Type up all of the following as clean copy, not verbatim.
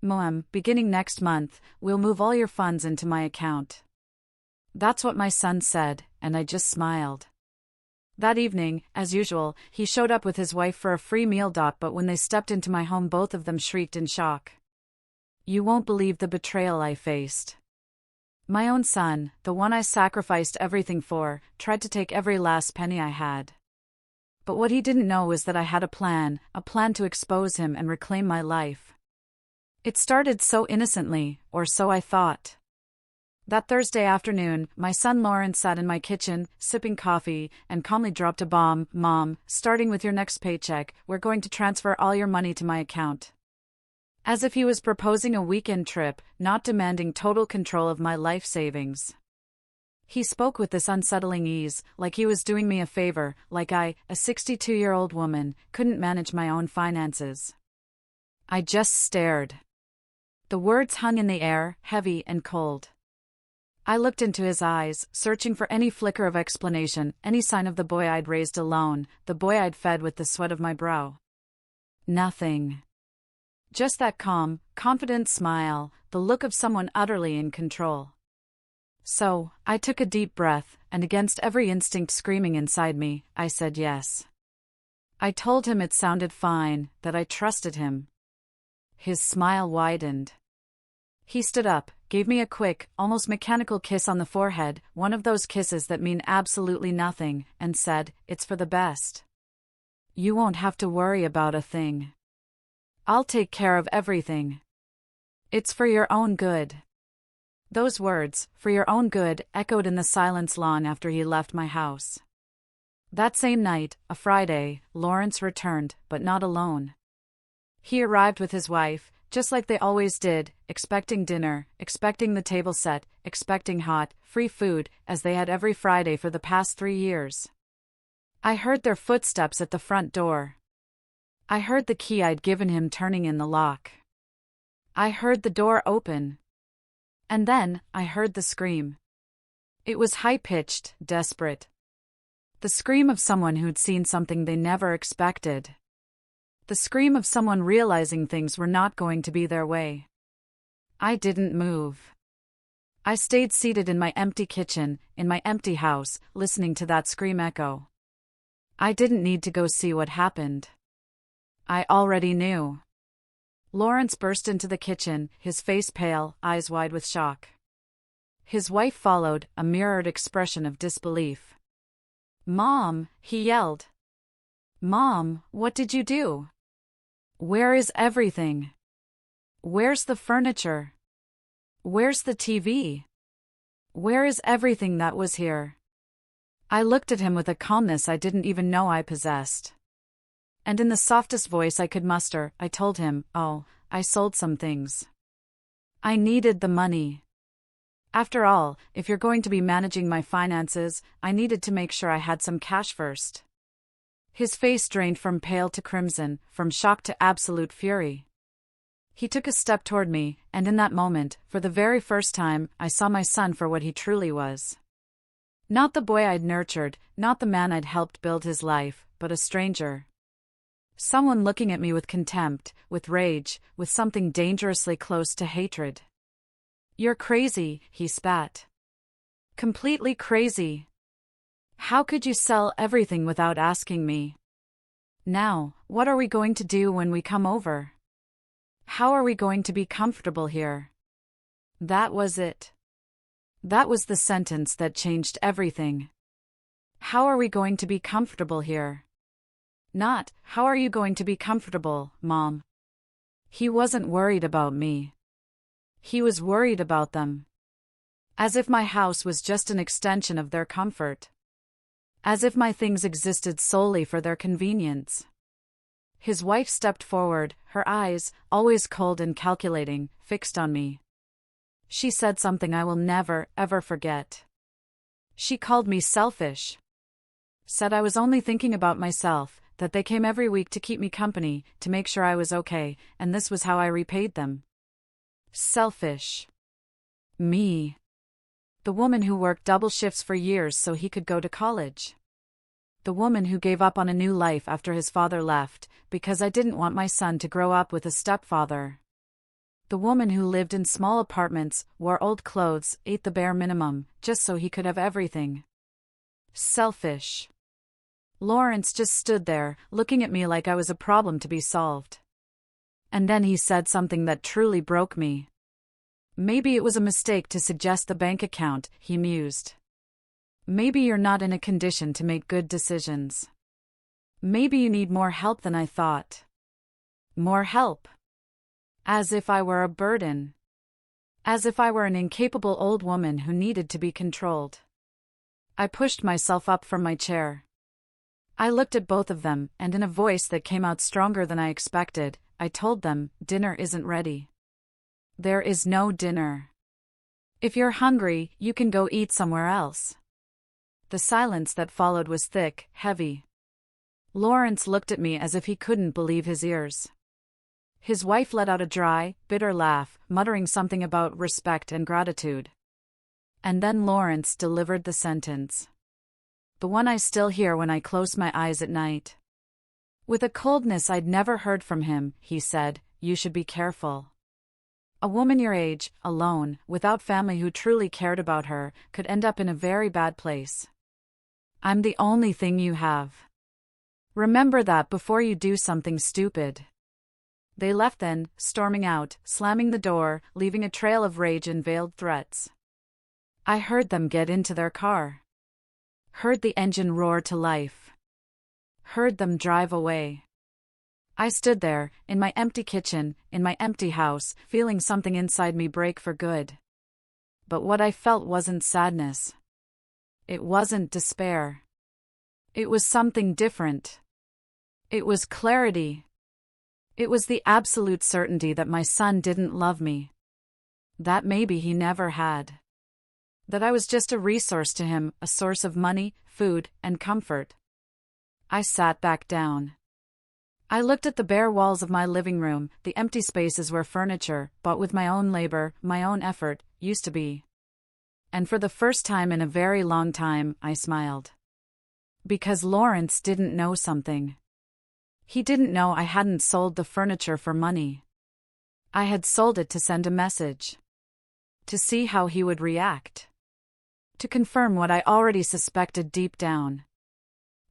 Mom, beginning next month, we'll move all your funds into my account. That's what my son said, and I just smiled. That evening, as usual, he showed up with his wife for a free meal. But when they stepped into my home, both of them shrieked in shock. You won't believe the betrayal I faced. My own son, the one I sacrificed everything for, tried to take every last penny I had. But what he didn't know was that I had a plan to expose him and reclaim my life. It started so innocently, or so I thought. That Thursday afternoon, my son Lawrence sat in my kitchen, sipping coffee, and calmly dropped a bomb. Mom, starting with your next paycheck, we're going to transfer all your money to my account. As if he was proposing a weekend trip, not demanding total control of my life savings. He spoke with this unsettling ease, like he was doing me a favor, like I, a 62-year-old woman, couldn't manage my own finances. I just stared. The words hung in the air, heavy and cold. I looked into his eyes, searching for any flicker of explanation, any sign of the boy I'd raised alone, the boy I'd fed with the sweat of my brow. Nothing. Just that calm, confident smile, the look of someone utterly in control. So, I took a deep breath, and against every instinct screaming inside me, I said yes. I told him it sounded fine, that I trusted him. His smile widened. He stood up, gave me a quick, almost mechanical kiss on the forehead, one of those kisses that mean absolutely nothing, and said, "It's for the best. You won't have to worry about a thing. I'll take care of everything. It's for your own good." Those words, "for your own good," echoed in the silence long after he left my house. That same night, a Friday, Lawrence returned, but not alone. He arrived with his wife, just like they always did, expecting dinner, expecting the table set, expecting hot, free food, as they had every Friday for the past 3 years. I heard their footsteps at the front door. I heard the key I'd given him turning in the lock. I heard the door open. And then, I heard the scream. It was high-pitched, desperate. The scream of someone who'd seen something they never expected. The scream of someone realizing things were not going to be their way. I didn't move. I stayed seated in my empty kitchen, in my empty house, listening to that scream echo. I didn't need to go see what happened. I already knew. Lawrence burst into the kitchen, his face pale, eyes wide with shock. His wife followed, a mirrored expression of disbelief. "Mom," he yelled. "Mom, what did you do? Where is everything? Where's the furniture? Where's the TV? Where is everything that was here?" I looked at him with a calmness I didn't even know I possessed. And in the softest voice I could muster, I told him, "Oh, I sold some things. I needed the money. After all, if you're going to be managing my finances, I needed to make sure I had some cash first." His face drained from pale to crimson, from shock to absolute fury. He took a step toward me, and in that moment, for the very first time, I saw my son for what he truly was. Not the boy I'd nurtured, not the man I'd helped build his life, but a stranger. Someone looking at me with contempt, with rage, with something dangerously close to hatred. "You're crazy," he spat. "Completely crazy. How could you sell everything without asking me? Now, what are we going to do when we come over? How are we going to be comfortable here?" That was it. That was the sentence that changed everything. How are we going to be comfortable here? Not, how are you going to be comfortable, Mom? He wasn't worried about me. He was worried about them. As if my house was just an extension of their comfort. As if my things existed solely for their convenience. His wife stepped forward, her eyes, always cold and calculating, fixed on me. She said something I will never, ever forget. She called me selfish. Said I was only thinking about myself, that they came every week to keep me company, to make sure I was okay, and this was how I repaid them. Selfish. Me. The woman who worked double shifts for years so he could go to college. The woman who gave up on a new life after his father left, because I didn't want my son to grow up with a stepfather. The woman who lived in small apartments, wore old clothes, ate the bare minimum, just so he could have everything. Selfish. Lawrence just stood there, looking at me like I was a problem to be solved. And then he said something that truly broke me. Maybe it was a mistake to suggest the bank account, he mused. Maybe you're not in a condition to make good decisions. Maybe you need more help than I thought. More help. As if I were a burden. As if I were an incapable old woman who needed to be controlled. I pushed myself up from my chair. I looked at both of them, and in a voice that came out stronger than I expected, I told them, dinner isn't ready. There is no dinner. If you're hungry, you can go eat somewhere else. The silence that followed was thick, heavy. Lawrence looked at me as if he couldn't believe his ears. His wife let out a dry, bitter laugh, muttering something about respect and gratitude. And then Lawrence delivered the sentence. The one I still hear when I close my eyes at night. With a coldness I'd never heard from him, he said, "You should be careful. A woman your age, alone, without family who truly cared about her, could end up in a very bad place. I'm the only thing you have. Remember that before you do something stupid." They left then, storming out, slamming the door, leaving a trail of rage and veiled threats. I heard them get into their car. Heard the engine roar to life. Heard them drive away. I stood there, in my empty kitchen, in my empty house, feeling something inside me break for good. But what I felt wasn't sadness. It wasn't despair. It was something different. It was clarity. It was the absolute certainty that my son didn't love me. That maybe he never had. That I was just a resource to him, a source of money, food, and comfort. I sat back down. I looked at the bare walls of my living room, the empty spaces where furniture, bought with my own labor, my own effort, used to be. And for the first time in a very long time, I smiled. Because Lawrence didn't know something. He didn't know I hadn't sold the furniture for money. I had sold it to send a message. To see how he would react. To confirm what I already suspected deep down.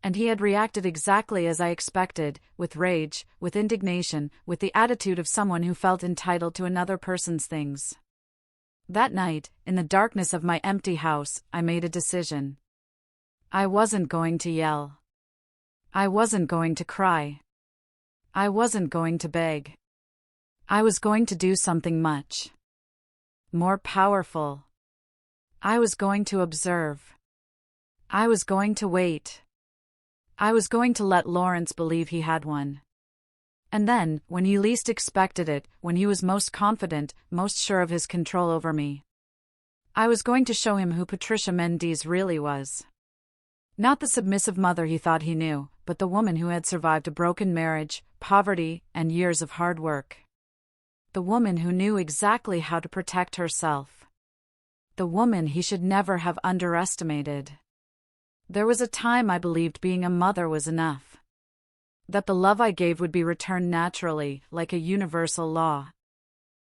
And he had reacted exactly as I expected, with rage, with indignation, with the attitude of someone who felt entitled to another person's things. That night, in the darkness of my empty house, I made a decision. I wasn't going to yell. I wasn't going to cry. I wasn't going to beg. I was going to do something much more powerful. I was going to observe. I was going to wait. I was going to let Lawrence believe he had one. And then, when he least expected it, when he was most confident, most sure of his control over me, I was going to show him who Patricia Mendes really was. Not the submissive mother he thought he knew, but the woman who had survived a broken marriage, poverty, and years of hard work. The woman who knew exactly how to protect herself. The woman he should never have underestimated. There was a time I believed being a mother was enough. That the love I gave would be returned naturally, like a universal law.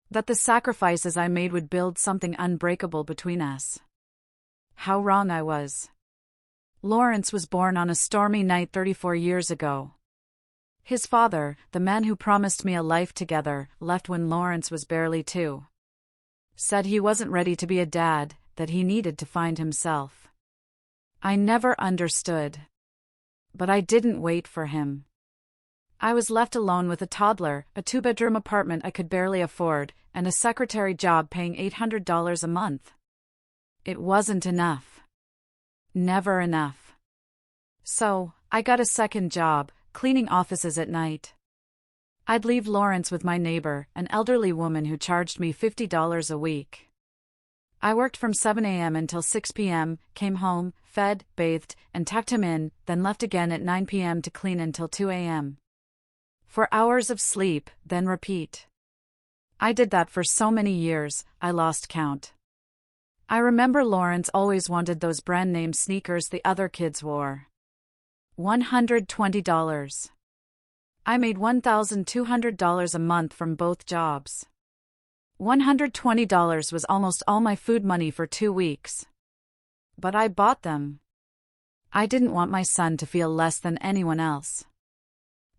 That the sacrifices I made would build something unbreakable between us. How wrong I was. Lawrence was born on a stormy night 34 years ago. His father, the man who promised me a life together, left when Lawrence was barely 2. Said he wasn't ready to be a dad, that he needed to find himself. I never understood. But I didn't wait for him. I was left alone with a toddler, a 2-bedroom apartment I could barely afford, and a secretary job paying $800 a month. It wasn't enough. Never enough. So, I got a second job, cleaning offices at night. I'd leave Lawrence with my neighbor, an elderly woman who charged me $50 a week. I worked from 7 a.m. until 6 p.m., came home, fed, bathed, and tucked him in, then left again at 9 p.m. to clean until 2 a.m. 4 hours of sleep, then repeat. I did that for so many years, I lost count. I remember Lawrence always wanted those brand-name sneakers the other kids wore. $120. I made $1,200 a month from both jobs. $120 was almost all my food money for 2 weeks. But I bought them. I didn't want my son to feel less than anyone else.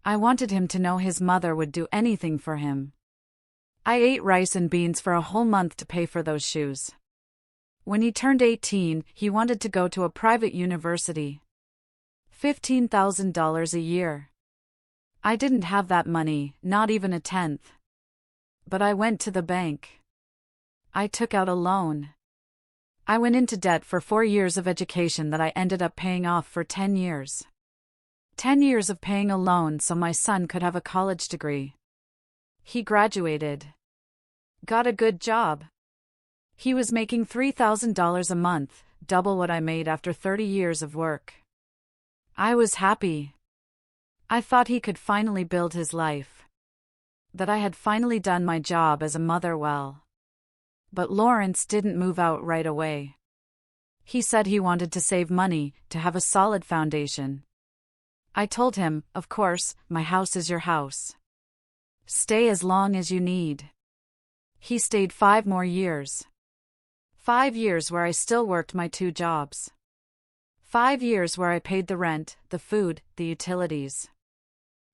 I wanted him to know his mother would do anything for him. I ate rice and beans for a whole month to pay for those shoes. When he turned 18, he wanted to go to a private university. $15,000 a year. I didn't have that money, not even a tenth. But I went to the bank. I took out a loan. I went into debt for 4 years of education that I ended up paying off for 10 years. 10 years of paying a loan so my son could have a college degree. He graduated. Got a good job. He was making $3,000 a month, double what I made after 30 years of work. I was happy. I thought he could finally build his life. That I had finally done my job as a mother well. But Lawrence didn't move out right away. He said he wanted to save money, to have a solid foundation. I told him, of course, my house is your house. Stay as long as you need. He stayed 5 more years. 5 years where I still worked my 2 jobs. 5 years where I paid the rent, the food, the utilities.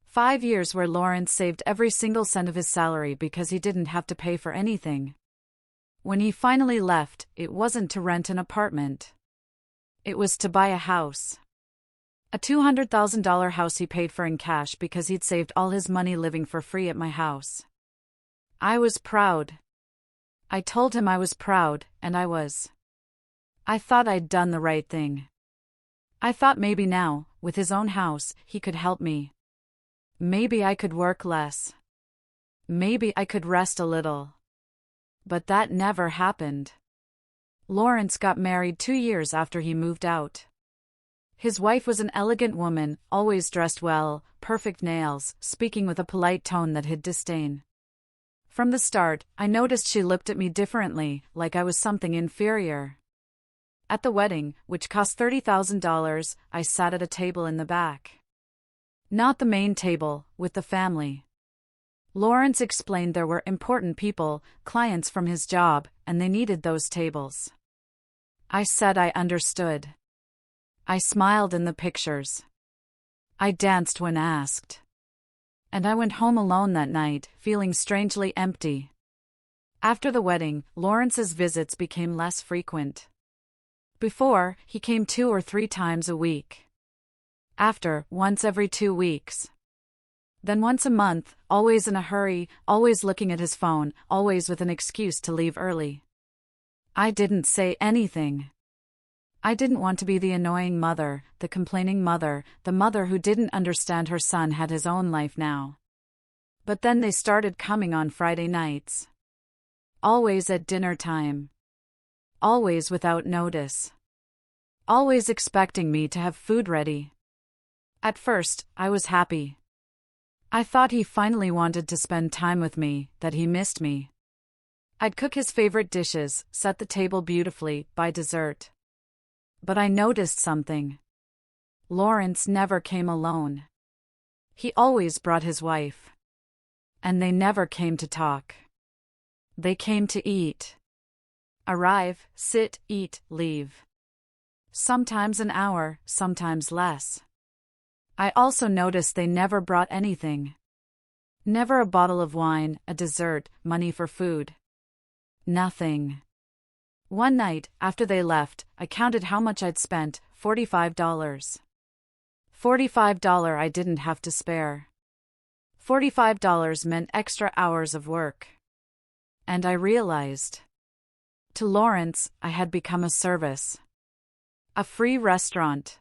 5 years where Lawrence saved every single cent of his salary because he didn't have to pay for anything. When he finally left, it wasn't to rent an apartment. It was to buy a house. A $200,000 house he paid for in cash because he'd saved all his money living for free at my house. I was proud. I told him I was proud, and I was. I thought I'd done the right thing. I thought maybe now, with his own house, he could help me. Maybe I could work less. Maybe I could rest a little. But that never happened. Lawrence got married 2 years after he moved out. His wife was an elegant woman, always dressed well, perfect nails, speaking with a polite tone that hid disdain. From the start, I noticed she looked at me differently, like I was something inferior. At the wedding, which cost $30,000, I sat at a table in the back. Not the main table, with the family. Lawrence explained there were important people, clients from his job, and they needed those tables. I said I understood. I smiled in the pictures. I danced when asked. And I went home alone that night, feeling strangely empty. After the wedding, Lawrence's visits became less frequent. Before, he came 2 or 3 times a week. After, once every 2 weeks. Then once a month, always in a hurry, always looking at his phone, always with an excuse to leave early. I didn't say anything. I didn't want to be the annoying mother, the complaining mother, the mother who didn't understand her son had his own life now. But then they started coming on Friday nights. Always at dinner time. Always without notice. Always expecting me to have food ready. At first, I was happy. I thought he finally wanted to spend time with me, that he missed me. I'd cook his favorite dishes, set the table beautifully, buy dessert. But I noticed something. Lawrence never came alone. He always brought his wife. And they never came to talk. They came to eat. Arrive, sit, eat, leave. Sometimes an hour, sometimes less. I also noticed they never brought anything. Never a bottle of wine, a dessert, money for food. Nothing. One night, after they left, I counted how much I'd spent, $45. $45 I didn't have to spare. $45 meant extra hours of work. And I realized. To Lawrence, I had become a service. A free restaurant.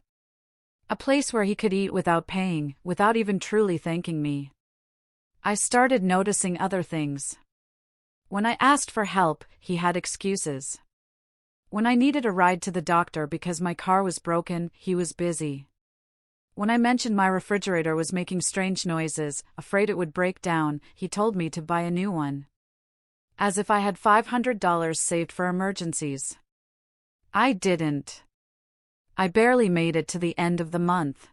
A place where he could eat without paying, without even truly thanking me. I started noticing other things. When I asked for help, he had excuses. When I needed a ride to the doctor because my car was broken, he was busy. When I mentioned my refrigerator was making strange noises, afraid it would break down, he told me to buy a new one. As if I had $500 saved for emergencies. I didn't. I barely made it to the end of the month.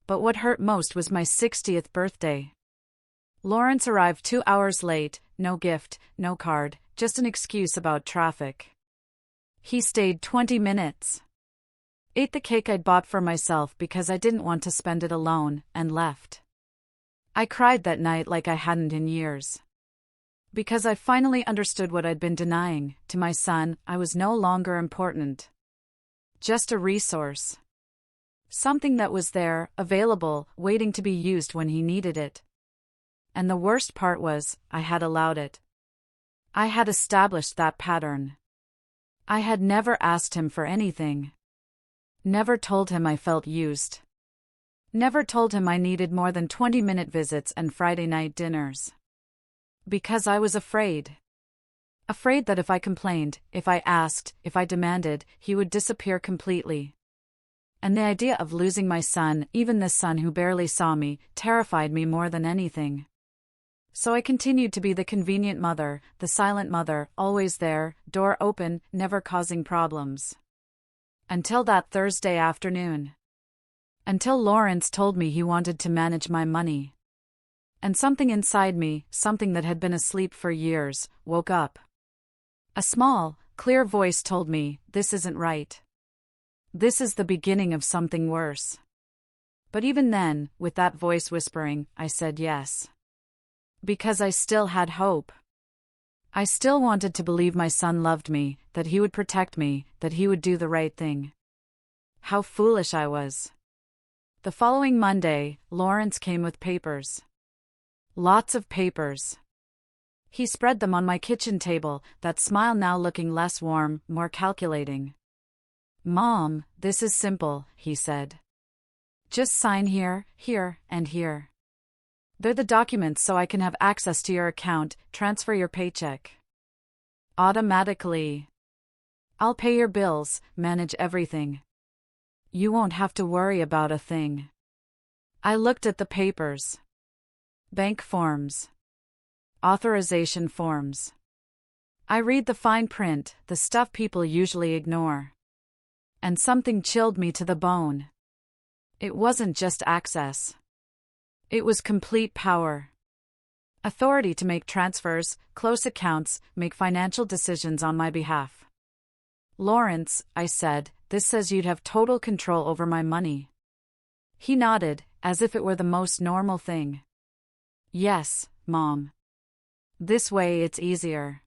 But what hurt most was my 60th birthday. Lawrence arrived 2 hours late, no gift, no card, just an excuse about traffic. He stayed 20 minutes. Ate the cake I'd bought for myself because I didn't want to spend it alone, and left. I cried that night like I hadn't in years. Because I finally understood what I'd been denying. To my son, I was no longer important. Just a resource. Something that was there, available, waiting to be used when he needed it. And the worst part was, I had allowed it. I had established that pattern. I had never asked him for anything. Never told him I felt used. Never told him I needed more than 20-minute visits and Friday night dinners. Because I was afraid. Afraid that if I complained, if I asked, if I demanded, he would disappear completely. And the idea of losing my son, even this son who barely saw me, terrified me more than anything. So I continued to be the convenient mother, the silent mother, always there, door open, never causing problems. Until that Thursday afternoon. Until Lawrence told me he wanted to manage my money. And something inside me, something that had been asleep for years, woke up. A small, clear voice told me, this isn't right. This is the beginning of something worse. But even then, with that voice whispering, I said yes. Because I still had hope. I still wanted to believe my son loved me, that he would protect me, that he would do the right thing. How foolish I was. The following Monday, Lawrence came with papers. Lots of papers. He spread them on my kitchen table, that smile now looking less warm, more calculating. Mom, this is simple, he said. Just sign here, here, and here. They're the documents so I can have access to your account, transfer your paycheck. Automatically. I'll pay your bills, manage everything. You won't have to worry about a thing. I looked at the papers. Bank forms. Authorization forms. I read the fine print, the stuff people usually ignore. And something chilled me to the bone. It wasn't just access. It was complete power. Authority to make transfers, close accounts, make financial decisions on my behalf. Lawrence, I said, this says you'd have total control over my money. He nodded, as if it were the most normal thing. Yes, Mom. This way it's easier.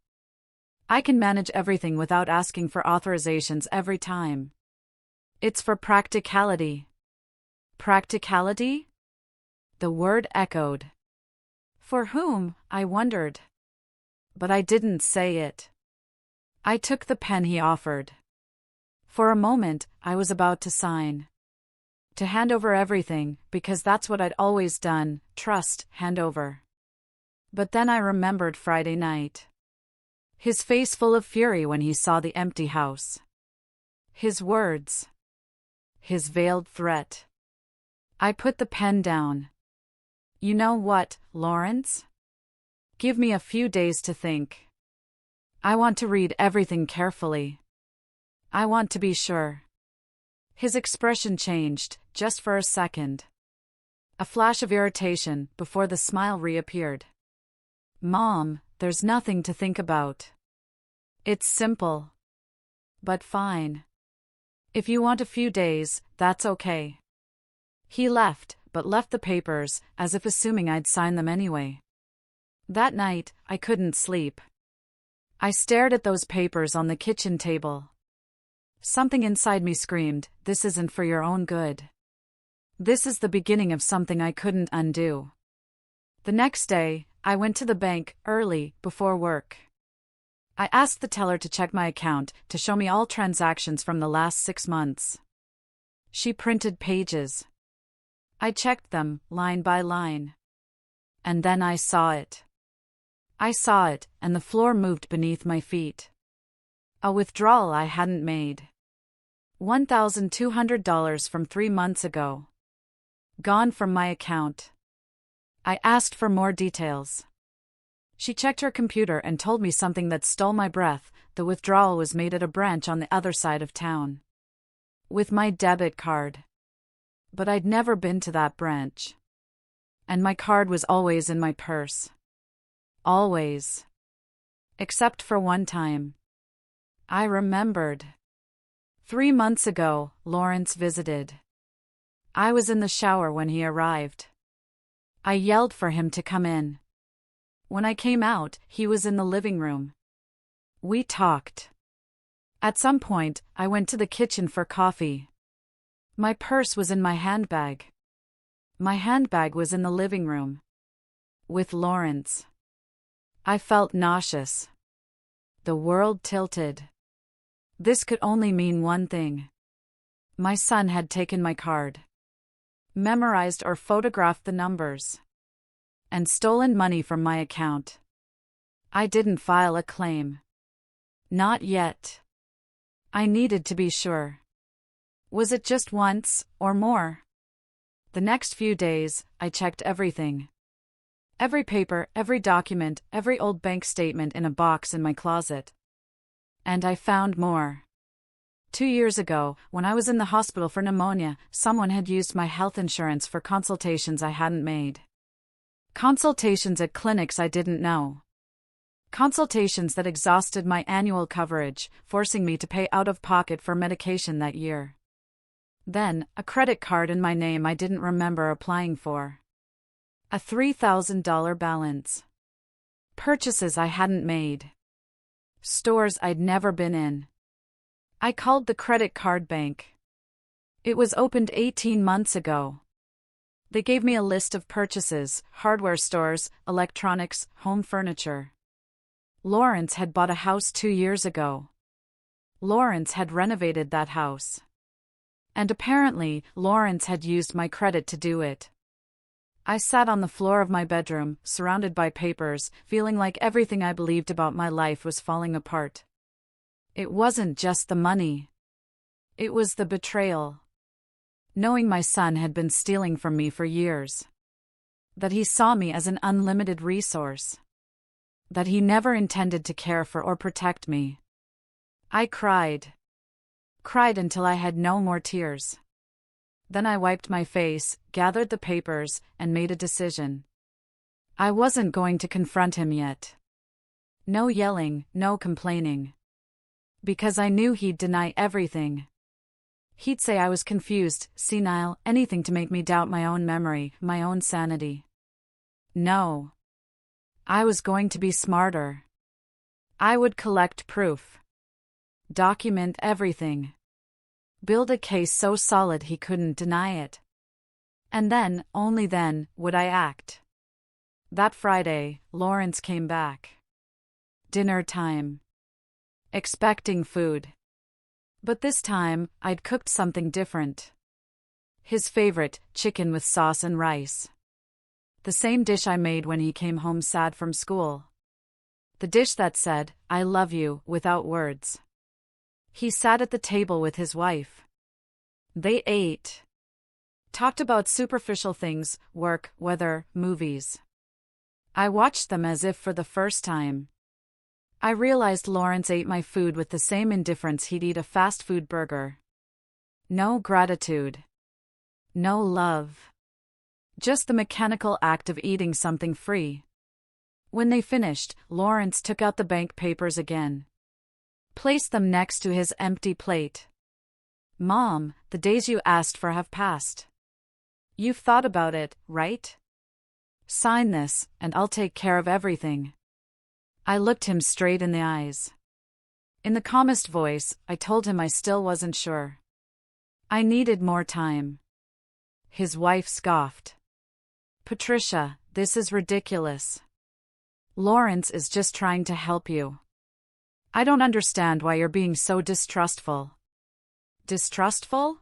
I can manage everything without asking for authorizations every time. It's for practicality. Practicality? The word echoed. For whom, I wondered. But I didn't say it. I took the pen he offered. For a moment, I was about to sign. To hand over everything, because that's what I'd always done, trust, hand over. But then I remembered Friday night. His face full of fury when he saw the empty house. His words. His veiled threat. I put the pen down. You know what, Lawrence? Give me a few days to think. I want to read everything carefully. I want to be sure. His expression changed, just for a second. A flash of irritation, before the smile reappeared. Mom, there's nothing to think about. It's simple. But fine. If you want a few days, that's okay. He left, but left the papers, as if assuming I'd sign them anyway. That night, I couldn't sleep. I stared at those papers on the kitchen table. Something inside me screamed, this isn't for your own good. This is the beginning of something I couldn't undo. The next day, I went to the bank, early, before work. I asked the teller to check my account, to show me all transactions from the last 6 months. She printed pages. I checked them, line by line. And then I saw it. I saw it, and the floor moved beneath my feet. A withdrawal I hadn't made. $1,200 from 3 months ago. Gone from my account. I asked for more details. She checked her computer and told me something that stole my breath. The withdrawal was made at a branch on the other side of town. With my debit card. But I'd never been to that branch. And my card was always in my purse. Always. Except for one time. I remembered. 3 months ago, Lawrence visited. I was in the shower when he arrived. I yelled for him to come in. When I came out, he was in the living room. We talked. At some point, I went to the kitchen for coffee. My purse was in my handbag. My handbag was in the living room. With Lawrence. I felt nauseous. The world tilted. This could only mean one thing. My son had taken my card, memorized or photographed the numbers, and stolen money from my account. I didn't file a claim. Not yet. I needed to be sure. Was it just once, or more? The next few days, I checked everything. Every paper, every document, every old bank statement in a box in my closet. And I found more. 2 years ago, when I was in the hospital for pneumonia, someone had used my health insurance for consultations I hadn't made. Consultations at clinics I didn't know. Consultations that exhausted my annual coverage, forcing me to pay out of pocket for medication that year. Then, a credit card in my name I didn't remember applying for. A $3,000 balance. Purchases I hadn't made. Stores I'd never been in. I called the credit card bank. It was opened 18 months ago. They gave me a list of purchases: hardware stores, electronics, home furniture. Lawrence had bought a house 2 years ago. Lawrence had renovated that house. And apparently, Lawrence had used my credit to do it. I sat on the floor of my bedroom, surrounded by papers, feeling like everything I believed about my life was falling apart. It wasn't just the money. It was the betrayal. Knowing my son had been stealing from me for years. That he saw me as an unlimited resource. That he never intended to care for or protect me. I cried. Cried until I had no more tears. Then I wiped my face, gathered the papers, and made a decision. I wasn't going to confront him yet. No yelling, no complaining. Because I knew he'd deny everything. He'd say I was confused, senile, anything to make me doubt my own memory, my own sanity. No. I was going to be smarter. I would collect proof. Document everything. Build a case so solid he couldn't deny it. And then, only then, would I act. That Friday, Lawrence came back. Dinner time. Expecting food. But this time, I'd cooked something different. His favorite, chicken with sauce and rice. The same dish I made when he came home sad from school. The dish that said, "I love you," without words. He sat at the table with his wife. They ate. Talked about superficial things, work, weather, movies. I watched them as if for the first time. I realized Lawrence ate my food with the same indifference he'd eat a fast food burger. No gratitude. No love. Just the mechanical act of eating something free. When they finished, Lawrence took out the bank papers again. Placed them next to his empty plate. "Mom, the days you asked for have passed. You've thought about it, right? Sign this, and I'll take care of everything." I looked him straight in the eyes. In the calmest voice, I told him I still wasn't sure. I needed more time. His wife scoffed. "Patricia, this is ridiculous. Lawrence is just trying to help you. I don't understand why you're being so distrustful." Distrustful?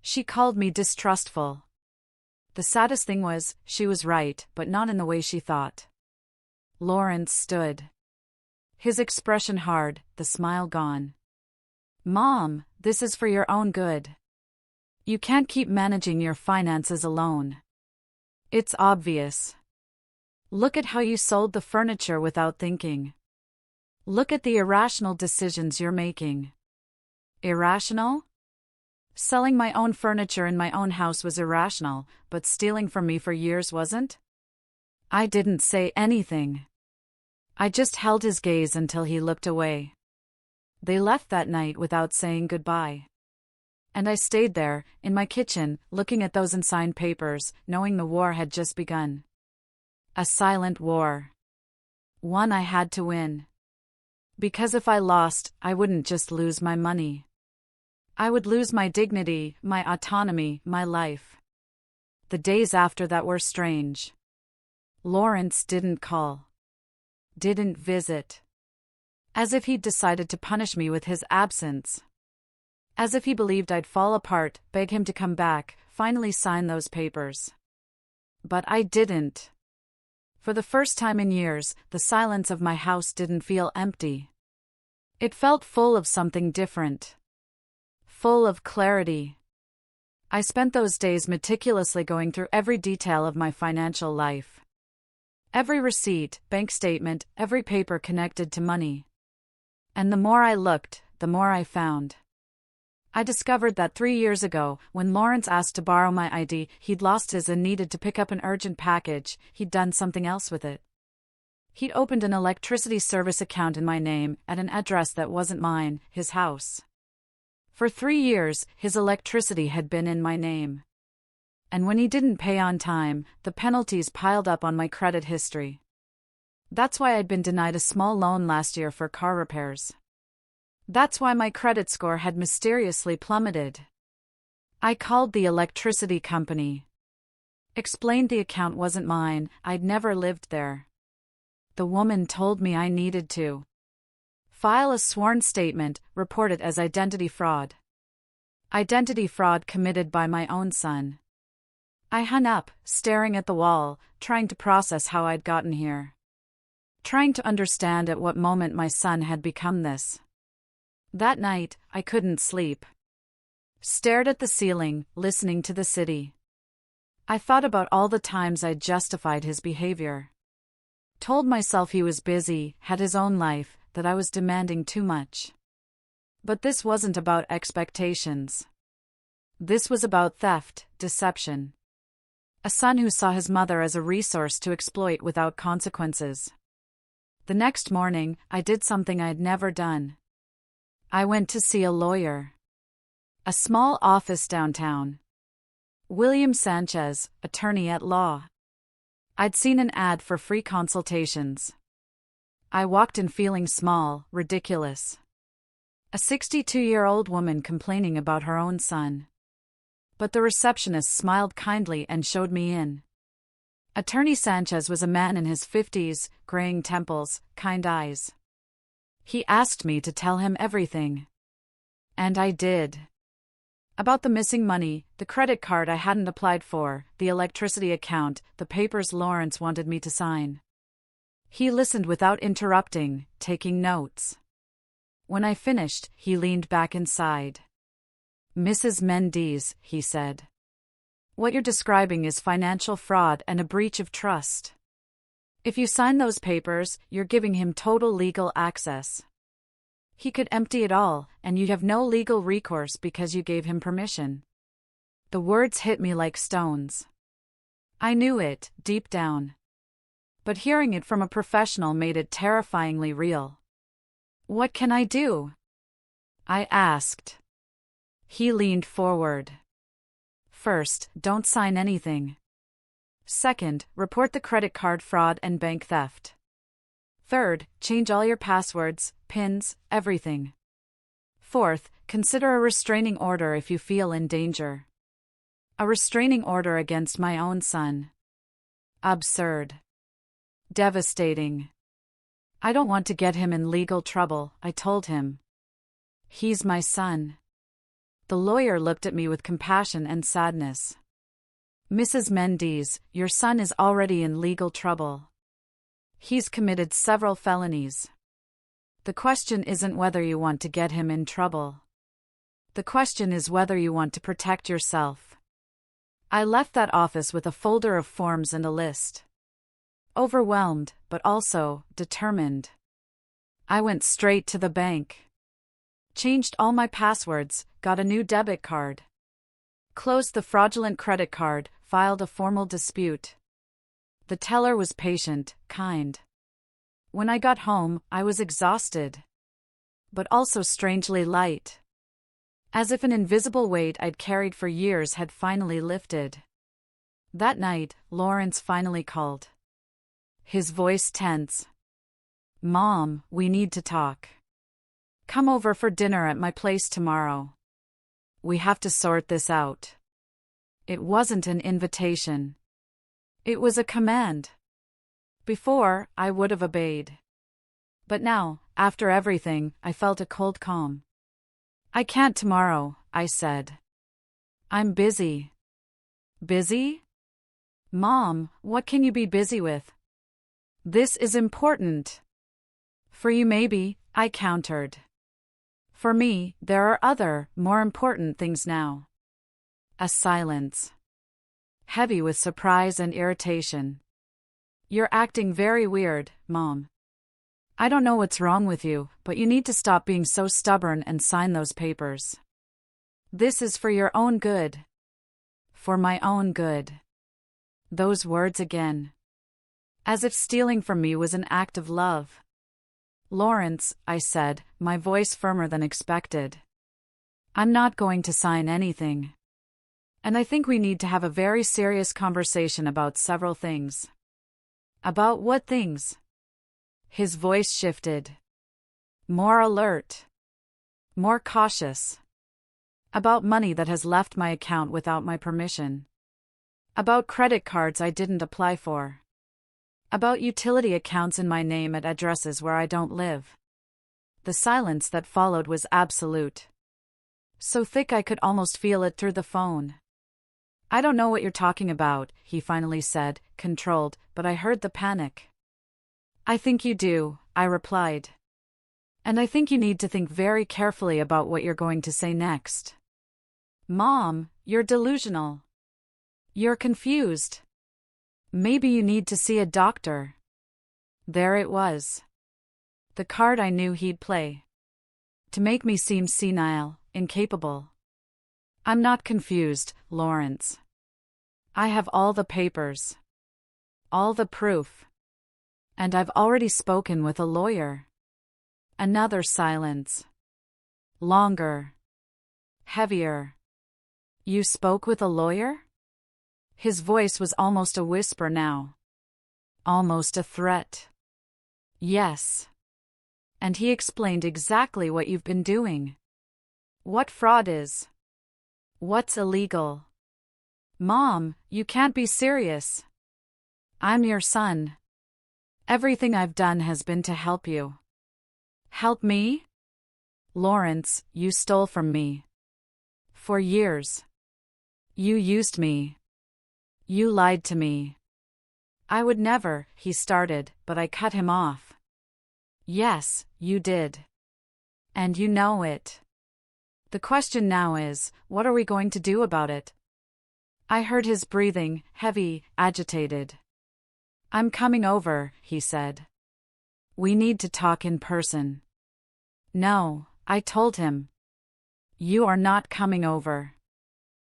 She called me distrustful. The saddest thing was, she was right, but not in the way she thought. Lawrence stood. His expression hard, the smile gone. "Mom, this is for your own good. You can't keep managing your finances alone. It's obvious. Look at how you sold the furniture without thinking. Look at the irrational decisions you're making." Irrational? Selling my own furniture in my own house was irrational, but stealing from me for years wasn't? I didn't say anything. I just held his gaze until he looked away. They left that night without saying goodbye. And I stayed there, in my kitchen, looking at those unsigned papers, knowing the war had just begun. A silent war. One I had to win. Because if I lost, I wouldn't just lose my money. I would lose my dignity, my autonomy, my life. The days after that were strange. Lawrence didn't call. Didn't visit. As if he'd decided to punish me with his absence. As if he believed I'd fall apart, beg him to come back, finally sign those papers. But I didn't. For the first time in years, the silence of my house didn't feel empty. It felt full of something different. Full of clarity. I spent those days meticulously going through every detail of my financial life. Every receipt, bank statement, every paper connected to money. And the more I looked, the more I found. I discovered that 3 years ago, when Lawrence asked to borrow my ID, he'd lost his and needed to pick up an urgent package. He'd done something else with it. He'd opened an electricity service account in my name, at an address that wasn't mine, his house. For 3 years, his electricity had been in my name. And when he didn't pay on time, the penalties piled up on my credit history. That's why I'd been denied a small loan last year for car repairs. That's why my credit score had mysteriously plummeted. I called the electricity company. Explained the account wasn't mine, I'd never lived there. The woman told me I needed to file a sworn statement, report it as identity fraud. Identity fraud committed by my own son. I hung up, staring at the wall, trying to process how I'd gotten here. Trying to understand at what moment my son had become this. That night, I couldn't sleep. Stared at the ceiling, listening to the city. I thought about all the times I'd justified his behavior. Told myself he was busy, had his own life, that I was demanding too much. But this wasn't about expectations. This was about theft, deception. A son who saw his mother as a resource to exploit without consequences. The next morning, I did something I'd never done. I went to see a lawyer. A small office downtown. William Sanchez, attorney at law. I'd seen an ad for free consultations. I walked in feeling small, ridiculous. A 62-year-old woman complaining about her own son. But the receptionist smiled kindly and showed me in. Attorney Sanchez was a man in his 50s, graying temples, kind eyes. He asked me to tell him everything. And I did. About the missing money, the credit card I hadn't applied for, the electricity account, the papers Lawrence wanted me to sign. He listened without interrupting, taking notes. When I finished, he leaned back inside. "Mrs. Mendes," he said. "What you're describing is financial fraud and a breach of trust. If you sign those papers, you're giving him total legal access. He could empty it all, and you'd have no legal recourse because you gave him permission." The words hit me like stones. I knew it, deep down. But hearing it from a professional made it terrifyingly real. "What can I do?" I asked. He leaned forward. "First, don't sign anything. Second, report the credit card fraud and bank theft. Third, change all your passwords, PINs, everything. Fourth, consider a restraining order if you feel in danger." A restraining order against my own son. Absurd. Devastating. "I don't want to get him in legal trouble," I told him. "He's my son." The lawyer looked at me with compassion and sadness. "Mrs. Mendes, your son is already in legal trouble. He's committed several felonies. The question isn't whether you want to get him in trouble. The question is whether you want to protect yourself." I left that office with a folder of forms and a list. Overwhelmed, but also determined. I went straight to the bank. Changed all my passwords, got a new debit card. Closed the fraudulent credit card, filed a formal dispute. The teller was patient, kind. When I got home, I was exhausted. But also strangely light. As if an invisible weight I'd carried for years had finally lifted. That night, Lawrence finally called. His voice tense. "Mom, we need to talk. Come over for dinner at my place tomorrow. We have to sort this out." It wasn't an invitation. It was a command. Before, I would have obeyed. But now, after everything, I felt a cold calm. "I can't tomorrow," I said. "I'm busy." "Busy? Mom, what can you be busy with? This is important." "For you maybe," I countered. "For me, there are other, more important things now." A silence. Heavy with surprise and irritation. "You're acting very weird, Mom. I don't know what's wrong with you, but you need to stop being so stubborn and sign those papers. This is for your own good." For my own good. Those words again. As if stealing from me was an act of love. "Lawrence," I said, my voice firmer than expected. "I'm not going to sign anything. And I think we need to have a very serious conversation about several things." "About what things?" His voice shifted. More alert. More cautious. "About money that has left my account without my permission. About credit cards I didn't apply for. About utility accounts in my name at addresses where I don't live." The silence that followed was absolute. So thick I could almost feel it through the phone. "I don't know what you're talking about," he finally said, controlled, but I heard the panic. "I think you do," I replied. "And I think you need to think very carefully about what you're going to say next. Mom, you're delusional. You're confused. Maybe you need to see a doctor." There it was. The card I knew he'd play. To make me seem senile, incapable. "I'm not confused, Lawrence. I have all the papers. All the proof. And I've already spoken with a lawyer." Another silence. Longer. Heavier. "You spoke with a lawyer?" His voice was almost a whisper now. Almost a threat. "Yes. And he explained exactly what you've been doing. What fraud is. What's illegal. Mom, you can't be serious. I'm your son. Everything I've done has been to help you." "Help me?" "Lawrence, you stole from me. For years. You used me. You lied to me." "I would never," he started, but I cut him off. "Yes, you did. And you know it. The question now is, what are we going to do about it?" I heard his breathing, heavy, agitated. "I'm coming over," he said. "We need to talk in person." "No," I told him. "You are not coming over.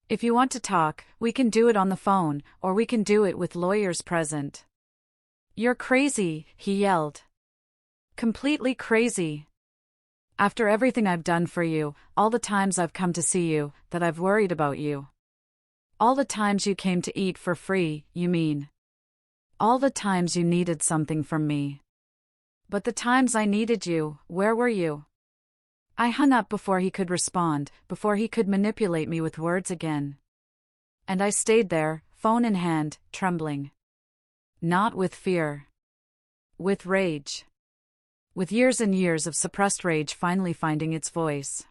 If you want to talk, we can do it on the phone, or we can do it with lawyers present." "You're crazy," he yelled. "Completely crazy. After everything I've done for you, all the times I've come to see you, that I've worried about you. All the times you came to eat for free, you mean. All the times you needed something from me. But the times I needed you, where were you?" I hung up before he could respond, before he could manipulate me with words again. And I stayed there, phone in hand, trembling. Not with fear. With rage. With years and years of suppressed rage finally finding its voice.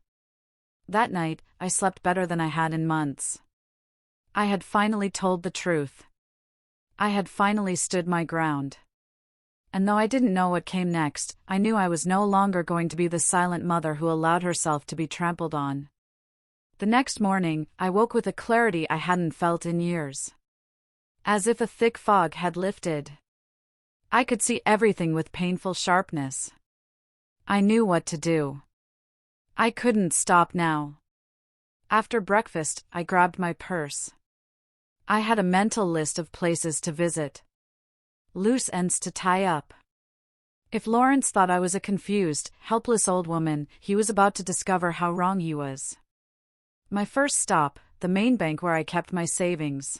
That night, I slept better than I had in months. I had finally told the truth. I had finally stood my ground. And though I didn't know what came next, I knew I was no longer going to be the silent mother who allowed herself to be trampled on. The next morning, I woke with a clarity I hadn't felt in years. As if a thick fog had lifted. I could see everything with painful sharpness. I knew what to do. I couldn't stop now. After breakfast, I grabbed my purse. I had a mental list of places to visit. Loose ends to tie up. If Lawrence thought I was a confused, helpless old woman, he was about to discover how wrong he was. My first stop, the main bank where I kept my savings.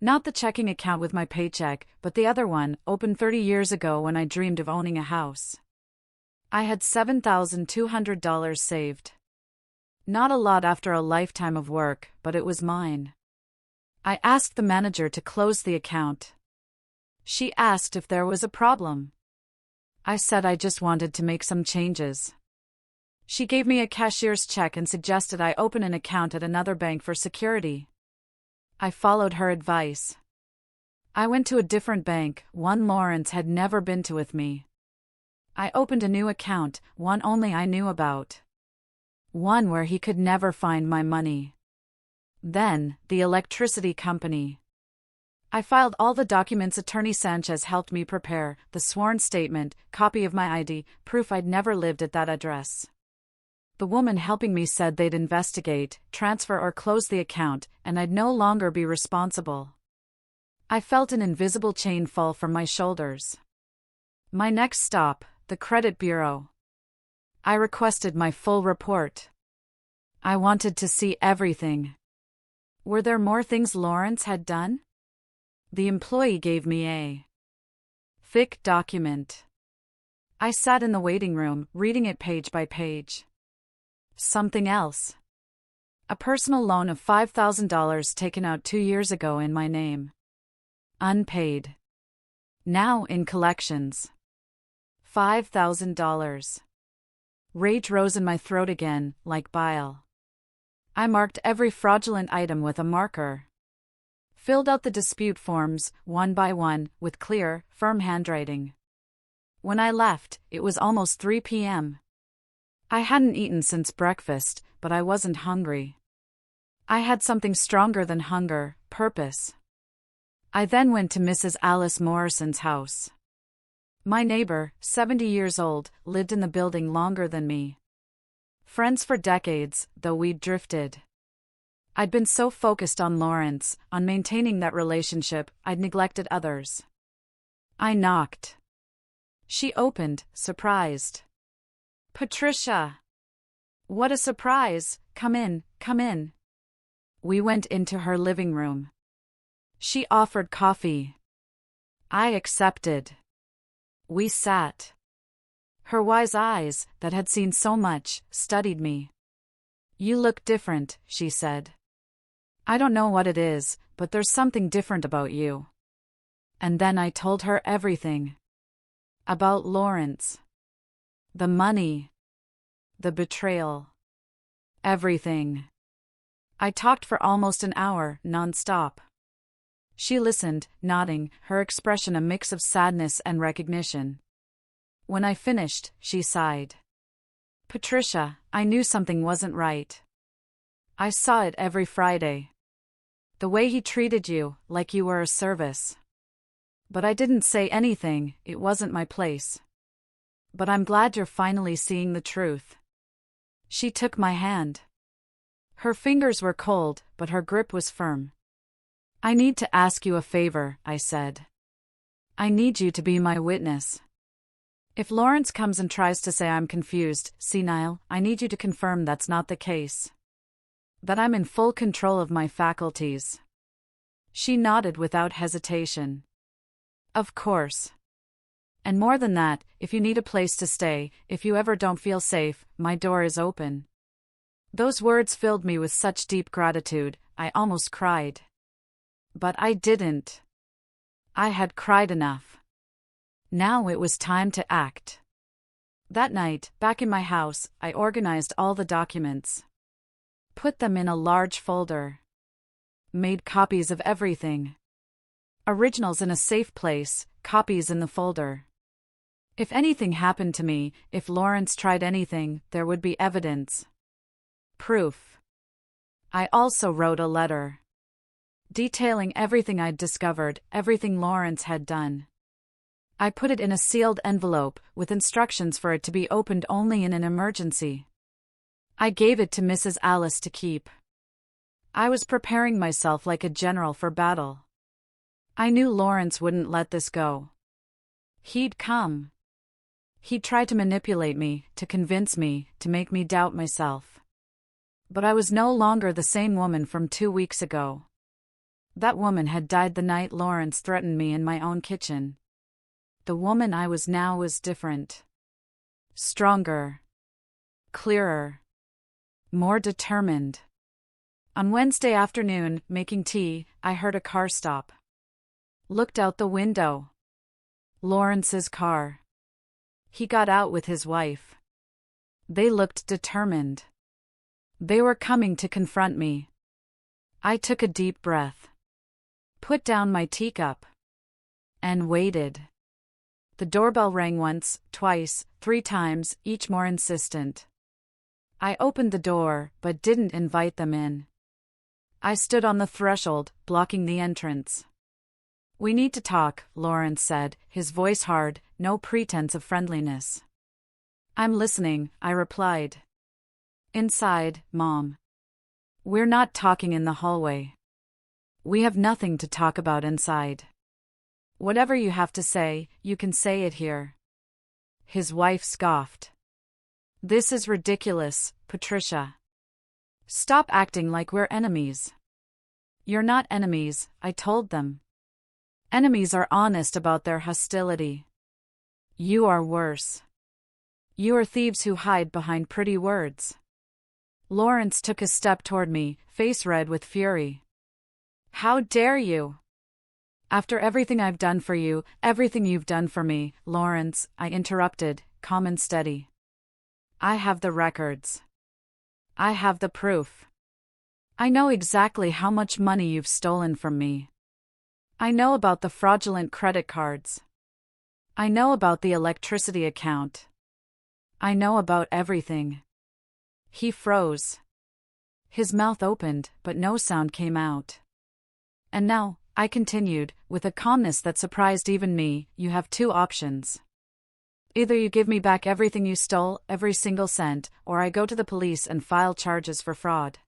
Not the checking account with my paycheck, but the other one, opened 30 years ago when I dreamed of owning a house. I had $7,200 saved. Not a lot after a lifetime of work, but it was mine. I asked the manager to close the account. She asked if there was a problem. I said I just wanted to make some changes. She gave me a cashier's check and suggested I open an account at another bank for security. I followed her advice. I went to a different bank, one Lawrence had never been to with me. I opened a new account, one only I knew about. One where he could never find my money. Then, the electricity company. I filed all the documents Attorney Sanchez helped me prepare, the sworn statement, copy of my ID, proof I'd never lived at that address. The woman helping me said they'd investigate, transfer or close the account, and I'd no longer be responsible. I felt an invisible chain fall from my shoulders. My next stop, the credit bureau. I requested my full report. I wanted to see everything. Were there more things Lawrence had done? The employee gave me a thick document. I sat in the waiting room, reading it page by page. Something else. A personal loan of $5,000 taken out 2 years ago in my name. Unpaid. Now in collections. $5,000. Rage rose in my throat again, like bile. I marked every fraudulent item with a marker. Filled out the dispute forms, one by one, with clear, firm handwriting. When I left, it was almost 3 p.m. I hadn't eaten since breakfast, but I wasn't hungry. I had something stronger than hunger, purpose. I then went to Mrs. Alice Morrison's house. My neighbor, 70 years old, lived in the building longer than me. Friends for decades, though we'd drifted. I'd been so focused on Lawrence, on maintaining that relationship, I'd neglected others. I knocked. She opened, surprised. Patricia! What a surprise! Come in, come in. We went into her living room. She offered coffee. I accepted. We sat. Her wise eyes, that had seen so much, studied me. You look different, she said. I don't know what it is, but there's something different about you. And then I told her everything. About Lawrence. The money. The betrayal. Everything. I talked for almost an hour, non-stop. She listened, nodding, her expression a mix of sadness and recognition. When I finished, she sighed. Patricia, I knew something wasn't right. I saw it every Friday. The way he treated you, like you were a service. But I didn't say anything, it wasn't my place. But I'm glad you're finally seeing the truth. She took my hand. Her fingers were cold, but her grip was firm. I need to ask you a favor, I said. I need you to be my witness. If Lawrence comes and tries to say I'm confused, senile, I need you to confirm that's not the case. That I'm in full control of my faculties. She nodded without hesitation. Of course. And more than that, if you need a place to stay, if you ever don't feel safe, my door is open. Those words filled me with such deep gratitude, I almost cried. But I didn't. I had cried enough. Now it was time to act. That night, back in my house, I organized all the documents. Put them in a large folder. Made copies of everything. Originals in a safe place, copies in the folder. If anything happened to me, if Lawrence tried anything, there would be evidence. Proof. I also wrote a letter. Detailing everything I'd discovered, everything Lawrence had done. I put it in a sealed envelope, with instructions for it to be opened only in an emergency. I gave it to Mrs. Alice to keep. I was preparing myself like a general for battle. I knew Lawrence wouldn't let this go. He'd come. He'd try to manipulate me, to convince me, to make me doubt myself. But I was no longer the same woman from 2 weeks ago. That woman had died the night Lawrence threatened me in my own kitchen. The woman I was now was different. Stronger. Clearer. More determined. On Wednesday afternoon, making tea, I heard a car stop. Looked out the window. Lawrence's car. He got out with his wife. They looked determined. They were coming to confront me. I took a deep breath. Put down my teacup. And waited. The doorbell rang once, twice, 3 times, each more insistent. I opened the door, but didn't invite them in. I stood on the threshold, blocking the entrance. "We need to talk," Lawrence said, his voice hard, no pretense of friendliness. "I'm listening," I replied. "Inside, Mom. We're not talking in the hallway. We have nothing to talk about inside. Whatever you have to say, you can say it here." His wife scoffed. "This is ridiculous, Patricia. Stop acting like we're enemies." "You're not enemies," I told them. "Enemies are honest about their hostility. You are worse. You are thieves who hide behind pretty words." Lawrence took a step toward me, face red with fury. "How dare you? After everything I've done for you, everything you've done for me, Lawrence," I interrupted, calm and steady. "I have the records. I have the proof. I know exactly how much money you've stolen from me. I know about the fraudulent credit cards. I know about the electricity account. I know about everything." He froze. His mouth opened, but no sound came out. "And now," I continued, with a calmness that surprised even me, "you have 2 options. Either you give me back everything you stole, every single cent, or I go to the police and file charges for fraud."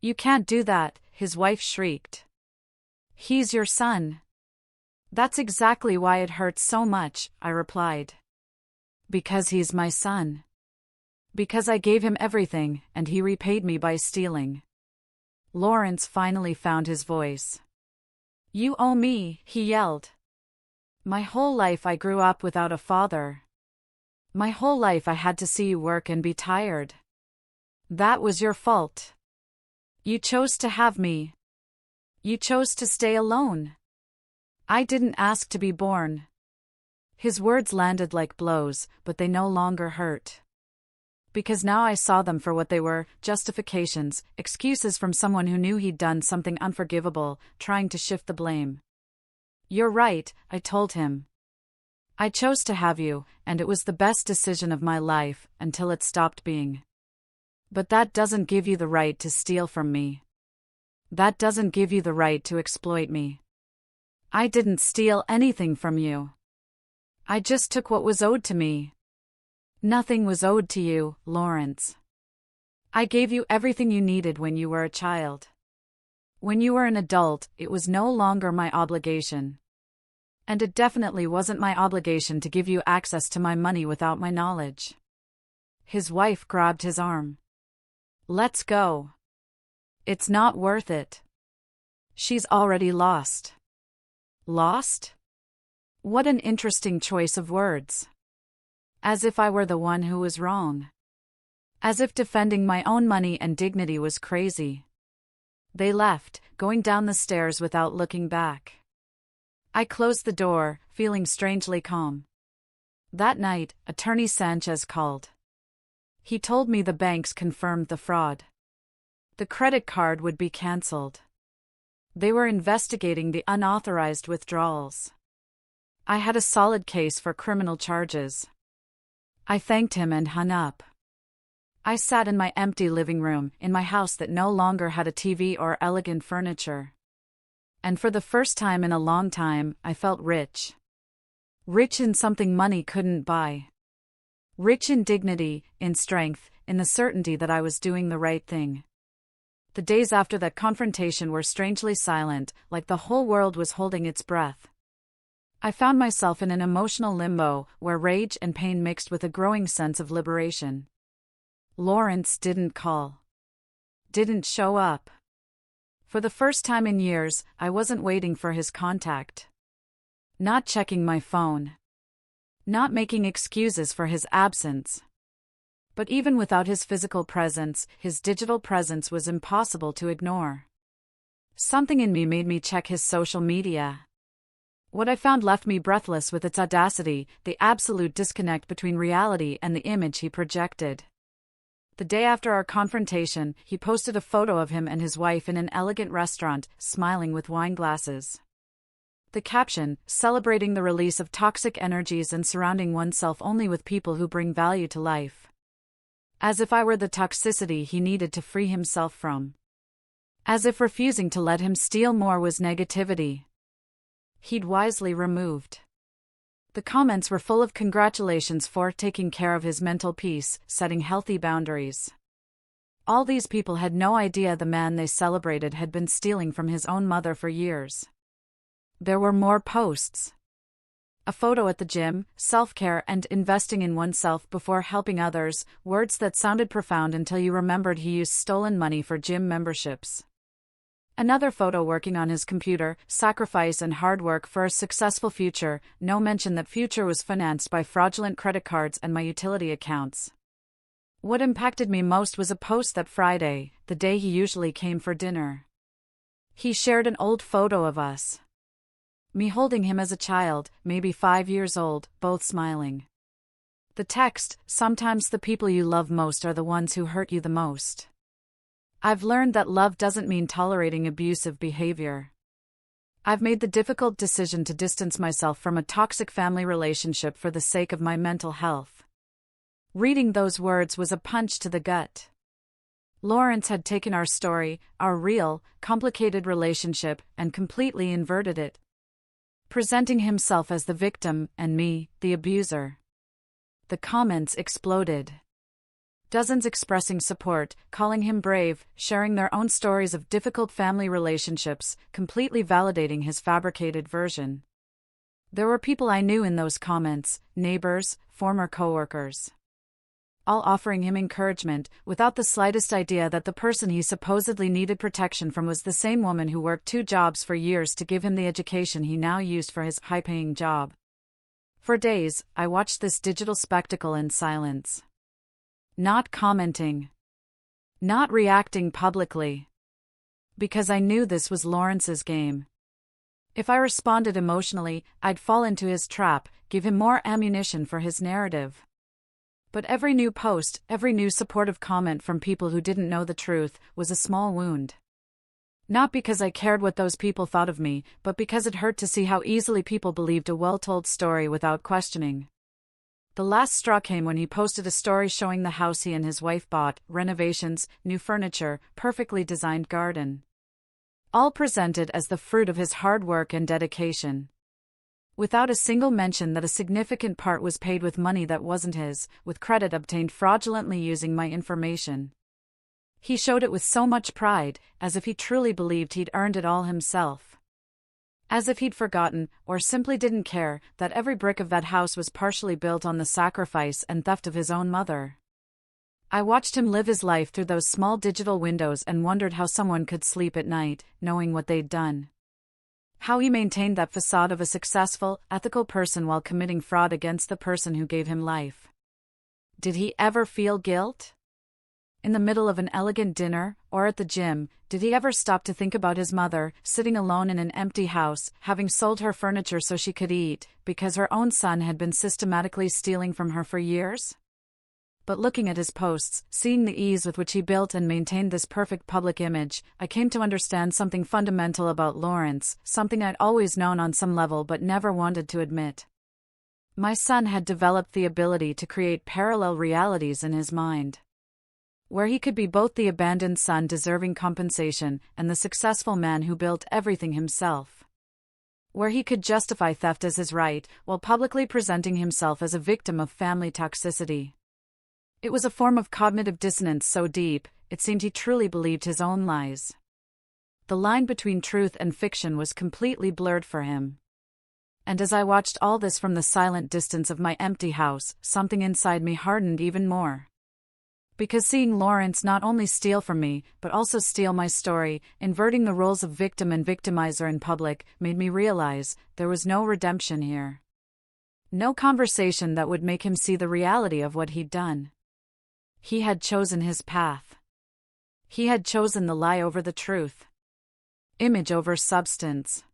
"You can't do that," his wife shrieked. "He's your son." "That's exactly why it hurts so much," I replied. "Because he's my son. Because I gave him everything, and he repaid me by stealing." Lawrence finally found his voice. "You owe me," he yelled. "My whole life I grew up without a father. My whole life I had to see you work and be tired. That was your fault. You chose to have me. You chose to stay alone. I didn't ask to be born." His words landed like blows, but they no longer hurt. Because now I saw them for what they were, justifications, excuses from someone who knew he'd done something unforgivable, trying to shift the blame. "You're right," I told him. "I chose to have you, and it was the best decision of my life, until it stopped being. But that doesn't give you the right to steal from me. That doesn't give you the right to exploit me. I didn't steal anything from you. I just took what was owed to me." "Nothing was owed to you, Lawrence. I gave you everything you needed when you were a child. When you were an adult, it was no longer my obligation. And it definitely wasn't my obligation to give you access to my money without my knowledge." His wife grabbed his arm. "Let's go. It's not worth it. She's already lost." "Lost?" What an interesting choice of words. As if I were the one who was wrong. As if defending my own money and dignity was crazy. They left, going down the stairs without looking back. I closed the door, feeling strangely calm. That night, Attorney Sanchez called. He told me the banks confirmed the fraud. The credit card would be cancelled. They were investigating the unauthorized withdrawals. I had a solid case for criminal charges. I thanked him and hung up. I sat in my empty living room, in my house that no longer had a TV or elegant furniture. And for the first time in a long time, I felt rich. Rich in something money couldn't buy. Rich in dignity, in strength, in the certainty that I was doing the right thing. The days after that confrontation were strangely silent, like the whole world was holding its breath. I found myself in an emotional limbo, where rage and pain mixed with a growing sense of liberation. Lawrence didn't call. Didn't show up. For the first time in years, I wasn't waiting for his contact. Not checking my phone. Not making excuses for his absence. But even without his physical presence, his digital presence was impossible to ignore. Something in me made me check his social media. What I found left me breathless with its audacity, the absolute disconnect between reality and the image he projected. The day after our confrontation, he posted a photo of him and his wife in an elegant restaurant, smiling with wine glasses. The caption, celebrating the release of toxic energies and surrounding oneself only with people who bring value to life. As if I were the toxicity he needed to free himself from. As if refusing to let him steal more was negativity he'd wisely removed. The comments were full of congratulations for taking care of his mental peace, setting healthy boundaries. All these people had no idea the man they celebrated had been stealing from his own mother for years. There were more posts. A photo at the gym, self-care and investing in oneself before helping others, words that sounded profound until you remembered he used stolen money for gym memberships. Another photo working on his computer, sacrifice and hard work for a successful future, no mention that future was financed by fraudulent credit cards and my utility accounts. What impacted me most was a post that Friday, the day he usually came for dinner. He shared an old photo of us. Me holding him as a child, maybe 5 years old, both smiling. The text, sometimes the people you love most are the ones who hurt you the most. I've learned that love doesn't mean tolerating abusive behavior. I've made the difficult decision to distance myself from a toxic family relationship for the sake of my mental health. Reading those words was a punch to the gut. Lawrence had taken our story, our real, complicated relationship, and completely inverted it. Presenting himself as the victim, and me, the abuser. The comments exploded. Dozens expressing support, calling him brave, sharing their own stories of difficult family relationships, completely validating his fabricated version. There were people I knew in those comments, neighbors, former coworkers. All offering him encouragement, without the slightest idea that the person he supposedly needed protection from was the same woman who worked 2 jobs for years to give him the education he now used for his high-paying job. For days, I watched this digital spectacle in silence. Not commenting. Not reacting publicly. Because I knew this was Lawrence's game. If I responded emotionally, I'd fall into his trap, give him more ammunition for his narrative. But every new post, every new supportive comment from people who didn't know the truth, was a small wound. Not because I cared what those people thought of me, but because it hurt to see how easily people believed a well-told story without questioning. The last straw came when he posted a story showing the house he and his wife bought, renovations, new furniture, perfectly designed garden. All presented as the fruit of his hard work and dedication. Without a single mention that a significant part was paid with money that wasn't his, with credit obtained fraudulently using my information. He showed it with so much pride, as if he truly believed he'd earned it all himself. As if he'd forgotten, or simply didn't care, that every brick of that house was partially built on the sacrifice and theft of his own mother. I watched him live his life through those small digital windows and wondered how someone could sleep at night, knowing what they'd done. How he maintained that facade of a successful, ethical person while committing fraud against the person who gave him life. Did he ever feel guilt? In the middle of an elegant dinner, or at the gym, did he ever stop to think about his mother, sitting alone in an empty house, having sold her furniture so she could eat, because her own son had been systematically stealing from her for years? But looking at his posts, seeing the ease with which he built and maintained this perfect public image, I came to understand something fundamental about Lawrence, something I'd always known on some level but never wanted to admit. My son had developed the ability to create parallel realities in his mind, where he could be both the abandoned son deserving compensation and the successful man who built everything himself. where he could justify theft as his right, while publicly presenting himself as a victim of family toxicity. It was a form of cognitive dissonance so deep, it seemed he truly believed his own lies. The line between truth and fiction was completely blurred for him. And as I watched all this from the silent distance of my empty house, something inside me hardened even more. Because seeing Lawrence not only steal from me, but also steal my story, inverting the roles of victim and victimizer in public, made me realize there was no redemption here. No conversation that would make him see the reality of what he'd done. He had chosen his path. He had chosen the lie over the truth. Image over substance.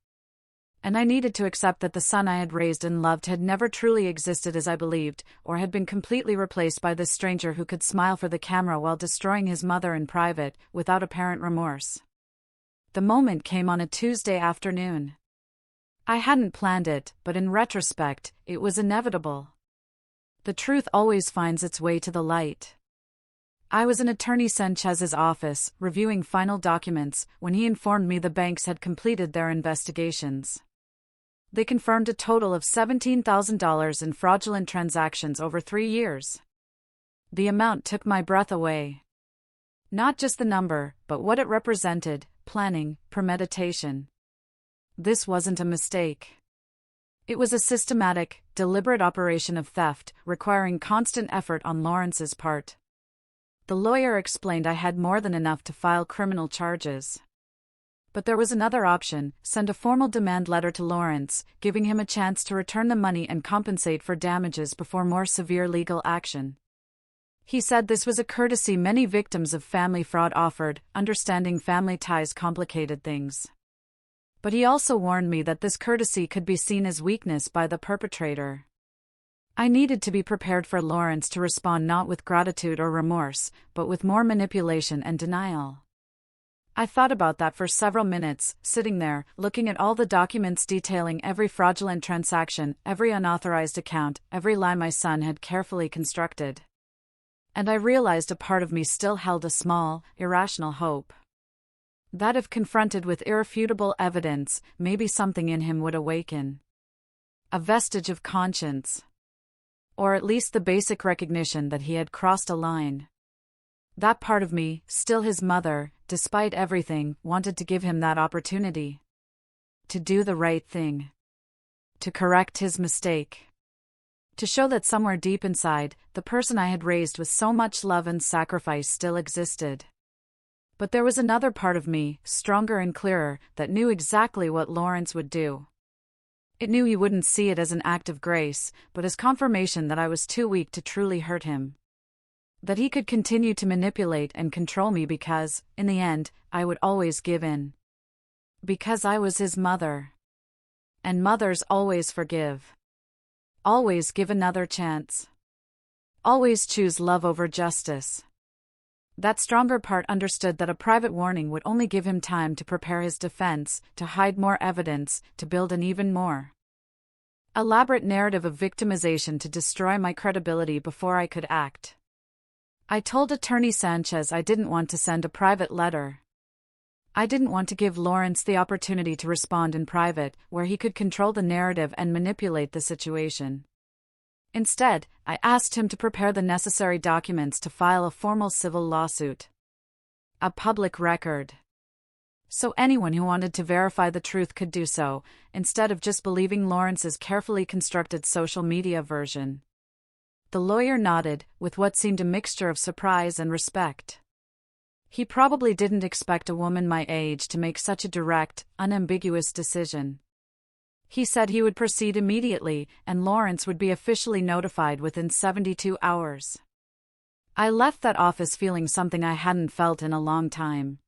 And I needed to accept that the son I had raised and loved had never truly existed as I believed, or had been completely replaced by this stranger who could smile for the camera while destroying his mother in private, without apparent remorse. The moment came on a Tuesday afternoon. I hadn't planned it, but in retrospect, it was inevitable. The truth always finds its way to the light. I was in Attorney Sanchez's office, reviewing final documents, when he informed me the banks had completed their investigations. They confirmed a total of $17,000 in fraudulent transactions over 3 years. The amount took my breath away. Not just the number, but what it represented: planning, premeditation. This wasn't a mistake. It was a systematic, deliberate operation of theft, requiring constant effort on Lawrence's part. The lawyer explained I had more than enough to file criminal charges. But there was another option: send a formal demand letter to Lawrence, giving him a chance to return the money and compensate for damages before more severe legal action. He said this was a courtesy many victims of family fraud offered, understanding family ties complicated things. But he also warned me that this courtesy could be seen as weakness by the perpetrator. I needed to be prepared for Lawrence to respond not with gratitude or remorse, but with more manipulation and denial. I thought about that for several minutes, sitting there, looking at all the documents detailing every fraudulent transaction, every unauthorized account, every lie my son had carefully constructed. And I realized a part of me still held a small, irrational hope. That if confronted with irrefutable evidence, maybe something in him would awaken. A vestige of conscience. Or at least the basic recognition that he had crossed a line. That part of me, still his mother, despite everything, wanted to give him that opportunity. To do the right thing. To correct his mistake. To show that somewhere deep inside, the person I had raised with so much love and sacrifice still existed. But there was another part of me, stronger and clearer, that knew exactly what Lawrence would do. It knew he wouldn't see it as an act of grace, but as confirmation that I was too weak to truly hurt him. That he could continue to manipulate and control me because, in the end, I would always give in. Because I was his mother. And mothers always forgive. Always give another chance. Always choose love over justice. That stronger part understood that a private warning would only give him time to prepare his defense, to hide more evidence, to build an even more elaborate narrative of victimization to destroy my credibility before I could act. I told Attorney Sanchez I didn't want to send a private letter. I didn't want to give Lawrence the opportunity to respond in private, where he could control the narrative and manipulate the situation. Instead, I asked him to prepare the necessary documents to file a formal civil lawsuit. A public record. So anyone who wanted to verify the truth could do so, instead of just believing Lawrence's carefully constructed social media version. The lawyer nodded, with what seemed a mixture of surprise and respect. He probably didn't expect a woman my age to make such a direct, unambiguous decision. He said he would proceed immediately, and Lawrence would be officially notified within 72 hours. I left that office feeling something I hadn't felt in a long time.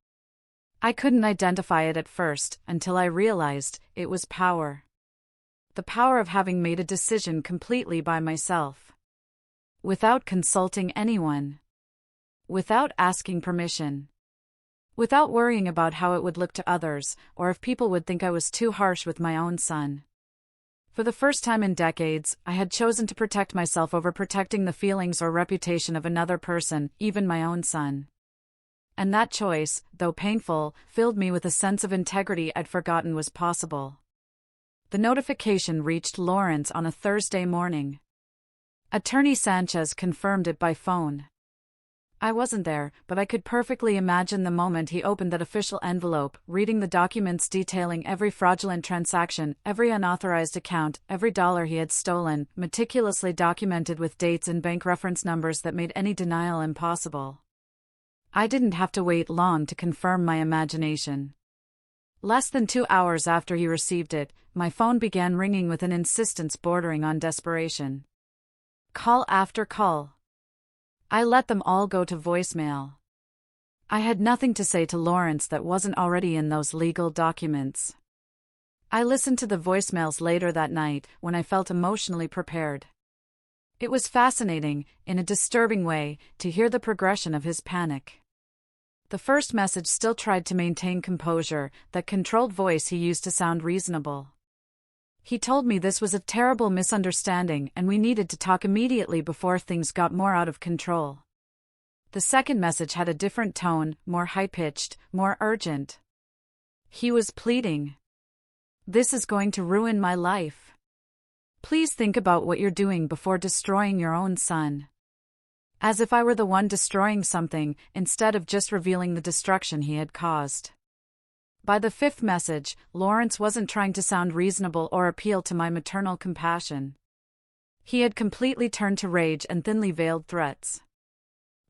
I couldn't identify it at first, until I realized it was power. The power of having made a decision completely by myself. Without consulting anyone. Without asking permission. Without worrying about how it would look to others, or if people would think I was too harsh with my own son. For the first time in decades, I had chosen to protect myself over protecting the feelings or reputation of another person, even my own son. And that choice, though painful, filled me with a sense of integrity I'd forgotten was possible. The notification reached Lawrence on a Thursday morning. Attorney Sanchez confirmed it by phone. I wasn't there, but I could perfectly imagine the moment he opened that official envelope, reading the documents detailing every fraudulent transaction, every unauthorized account, every dollar he had stolen, meticulously documented with dates and bank reference numbers that made any denial impossible. I didn't have to wait long to confirm my imagination. Less than 2 hours after he received it, my phone began ringing with an insistence bordering on desperation. Call after call. I let them all go to voicemail. I had nothing to say to Lawrence that wasn't already in those legal documents. I listened to the voicemails later that night when I felt emotionally prepared. It was fascinating, in a disturbing way, to hear the progression of his panic. The first message still tried to maintain composure, that controlled voice he used to sound reasonable. He told me this was a terrible misunderstanding and we needed to talk immediately before things got more out of control. The second message had a different tone, more high-pitched, more urgent. He was pleading. This is going to ruin my life. Please think about what you're doing before destroying your own son. As if I were the one destroying something, instead of just revealing the destruction he had caused. By the fifth message, Lawrence wasn't trying to sound reasonable or appeal to my maternal compassion. He had completely turned to rage and thinly veiled threats.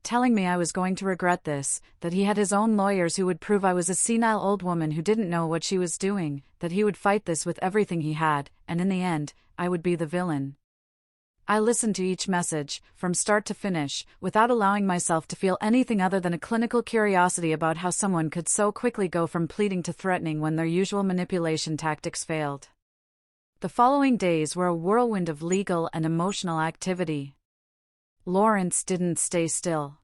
Telling me I was going to regret this, that he had his own lawyers who would prove I was a senile old woman who didn't know what she was doing, that he would fight this with everything he had, and in the end, I would be the villain. I listened to each message, from start to finish, without allowing myself to feel anything other than a clinical curiosity about how someone could so quickly go from pleading to threatening when their usual manipulation tactics failed. The following days were a whirlwind of legal and emotional activity. Lawrence didn't stay still.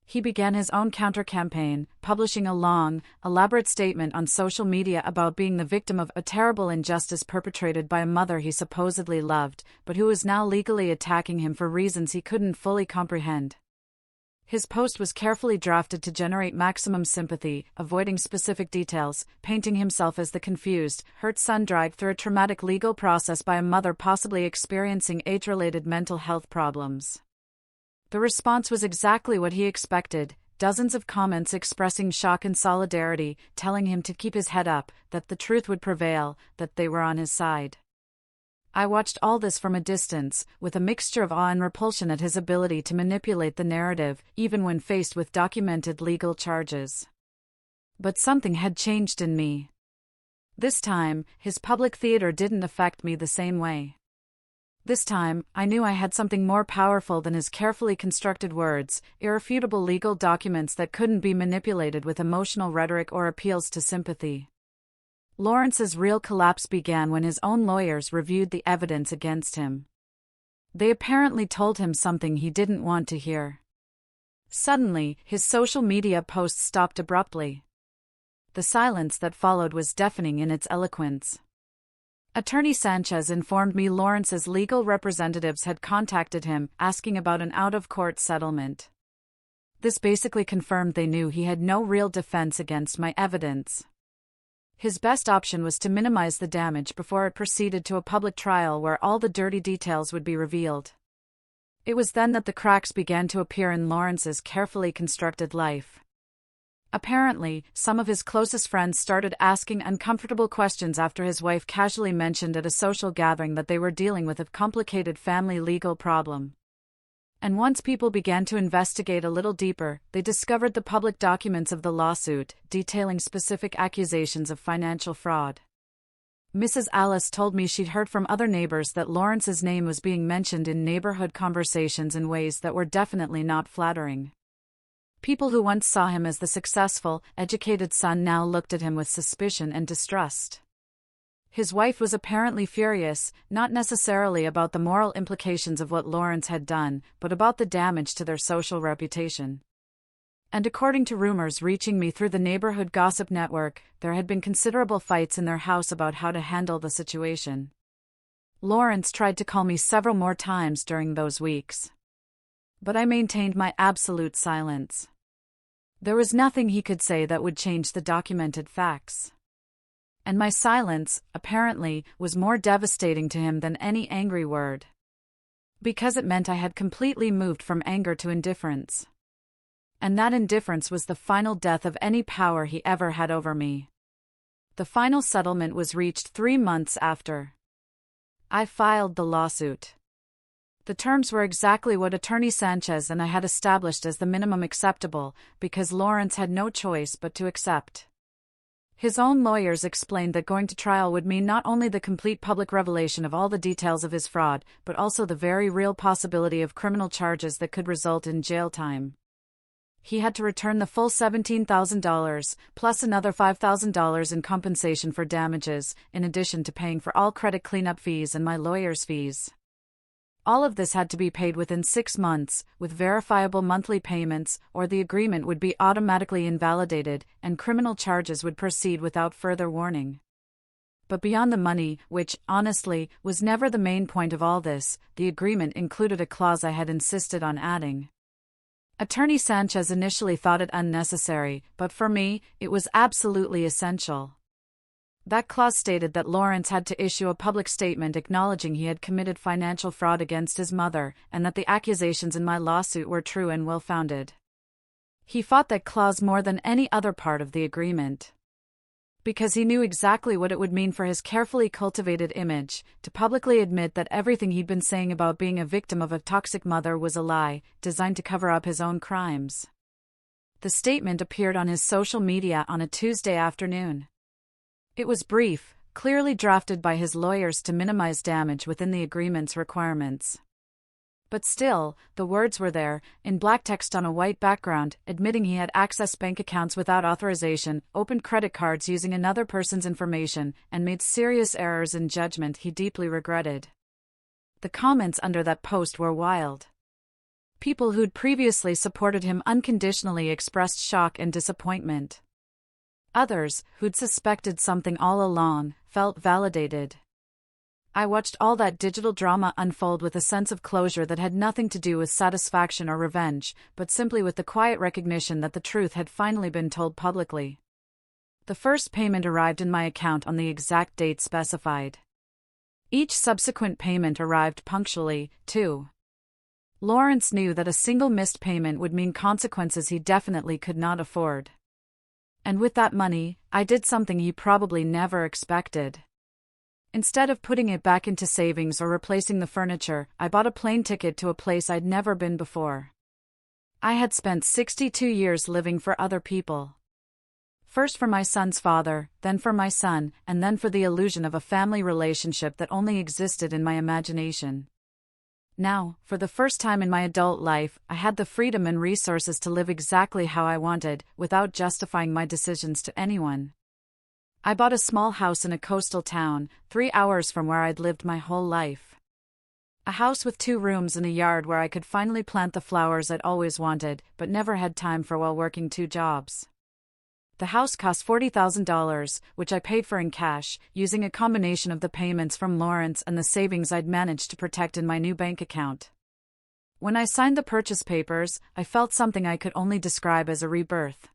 He began his own counter-campaign, publishing a long, elaborate statement on social media about being the victim of a terrible injustice perpetrated by a mother he supposedly loved, but who was now legally attacking him for reasons he couldn't fully comprehend. His post was carefully drafted to generate maximum sympathy, avoiding specific details, painting himself as the confused, hurt son dragged through a traumatic legal process by a mother possibly experiencing age-related mental health problems. The response was exactly what he expected, dozens of comments expressing shock and solidarity, telling him to keep his head up, that the truth would prevail, that they were on his side. I watched all this from a distance, with a mixture of awe and repulsion at his ability to manipulate the narrative, even when faced with documented legal charges. But something had changed in me. This time, his public theater didn't affect me the same way. This time, I knew I had something more powerful than his carefully constructed words, irrefutable legal documents that couldn't be manipulated with emotional rhetoric or appeals to sympathy. Lawrence's real collapse began when his own lawyers reviewed the evidence against him. They apparently told him something he didn't want to hear. Suddenly, his social media posts stopped abruptly. The silence that followed was deafening in its eloquence. Attorney Sanchez informed me Lawrence's legal representatives had contacted him, asking about an out-of-court settlement. This basically confirmed they knew he had no real defense against my evidence. His best option was to minimize the damage before it proceeded to a public trial where all the dirty details would be revealed. It was then that the cracks began to appear in Lawrence's carefully constructed life. Apparently, some of his closest friends started asking uncomfortable questions after his wife casually mentioned at a social gathering that they were dealing with a complicated family legal problem. And once people began to investigate a little deeper, they discovered the public documents of the lawsuit, detailing specific accusations of financial fraud. Mrs. Alice told me she'd heard from other neighbors that Lawrence's name was being mentioned in neighborhood conversations in ways that were definitely not flattering. People who once saw him as the successful, educated son now looked at him with suspicion and distrust. His wife was apparently furious, not necessarily about the moral implications of what Lawrence had done, but about the damage to their social reputation. And according to rumors reaching me through the neighborhood gossip network, there had been considerable fights in their house about how to handle the situation. Lawrence tried to call me several more times during those weeks. But I maintained my absolute silence. There was nothing he could say that would change the documented facts. And my silence, apparently, was more devastating to him than any angry word. Because it meant I had completely moved from anger to indifference. And that indifference was the final death of any power he ever had over me. The final settlement was reached 3 months after I filed the lawsuit. The terms were exactly what Attorney Sanchez and I had established as the minimum acceptable, because Lawrence had no choice but to accept. His own lawyers explained that going to trial would mean not only the complete public revelation of all the details of his fraud, but also the very real possibility of criminal charges that could result in jail time. He had to return the full $17,000, plus another $5,000 in compensation for damages, in addition to paying for all credit cleanup fees and my lawyer's fees. All of this had to be paid within 6 months, with verifiable monthly payments, or the agreement would be automatically invalidated, and criminal charges would proceed without further warning. But beyond the money, which, honestly, was never the main point of all this, the agreement included a clause I had insisted on adding. Attorney Sanchez initially thought it unnecessary, but for me, it was absolutely essential. That clause stated that Lawrence had to issue a public statement acknowledging he had committed financial fraud against his mother, and that the accusations in my lawsuit were true and well-founded. He fought that clause more than any other part of the agreement. Because he knew exactly what it would mean for his carefully cultivated image, to publicly admit that everything he'd been saying about being a victim of a toxic mother was a lie, designed to cover up his own crimes. The statement appeared on his social media on a Tuesday afternoon. It was brief, clearly drafted by his lawyers to minimize damage within the agreement's requirements. But still, the words were there, in black text on a white background, admitting he had accessed bank accounts without authorization, opened credit cards using another person's information, and made serious errors in judgment he deeply regretted. The comments under that post were wild. People who'd previously supported him unconditionally expressed shock and disappointment. Others, who'd suspected something all along, felt validated. I watched all that digital drama unfold with a sense of closure that had nothing to do with satisfaction or revenge, but simply with the quiet recognition that the truth had finally been told publicly. The first payment arrived in my account on the exact date specified. Each subsequent payment arrived punctually, too. Lawrence knew that a single missed payment would mean consequences he definitely could not afford. And with that money, I did something he probably never expected. Instead of putting it back into savings or replacing the furniture, I bought a plane ticket to a place I'd never been before. I had spent 62 years living for other people. First for my son's father, then for my son, and then for the illusion of a family relationship that only existed in my imagination. Now, for the first time in my adult life, I had the freedom and resources to live exactly how I wanted, without justifying my decisions to anyone. I bought a small house in a coastal town, 3 hours from where I'd lived my whole life. A house with 2 rooms and a yard where I could finally plant the flowers I'd always wanted, but never had time for while working 2 jobs. The house cost $40,000, which I paid for in cash, using a combination of the payments from Lawrence and the savings I'd managed to protect in my new bank account. When I signed the purchase papers, I felt something I could only describe as a rebirth.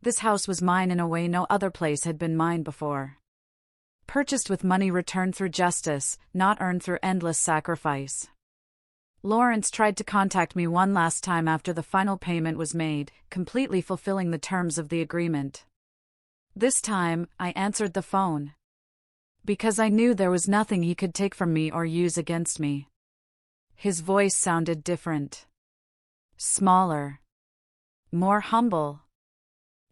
This house was mine in a way no other place had been mine before. Purchased with money returned through justice, not earned through endless sacrifice. Lawrence tried to contact me one last time after the final payment was made, completely fulfilling the terms of the agreement. This time, I answered the phone. Because I knew there was nothing he could take from me or use against me. His voice sounded different. Smaller. More humble.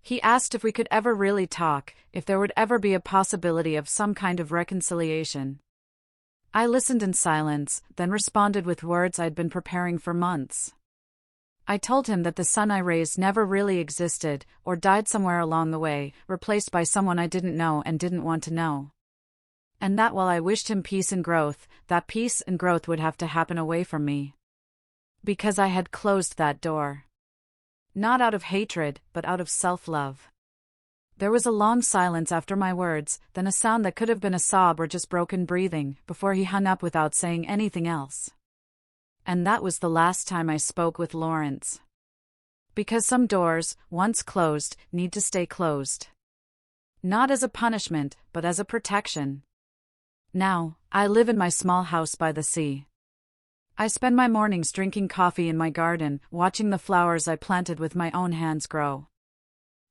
He asked if we could ever really talk, if there would ever be a possibility of some kind of reconciliation. I listened in silence, then responded with words I'd been preparing for months. I told him that the son I raised never really existed, or died somewhere along the way, replaced by someone I didn't know and didn't want to know. And that while I wished him peace and growth, that peace and growth would have to happen away from me. Because I had closed that door. Not out of hatred, but out of self-love. There was a long silence after my words, then a sound that could have been a sob or just broken breathing, before he hung up without saying anything else. And that was the last time I spoke with Lawrence. Because some doors, once closed, need to stay closed. Not as a punishment, but as a protection. Now, I live in my small house by the sea. I spend my mornings drinking coffee in my garden, watching the flowers I planted with my own hands grow.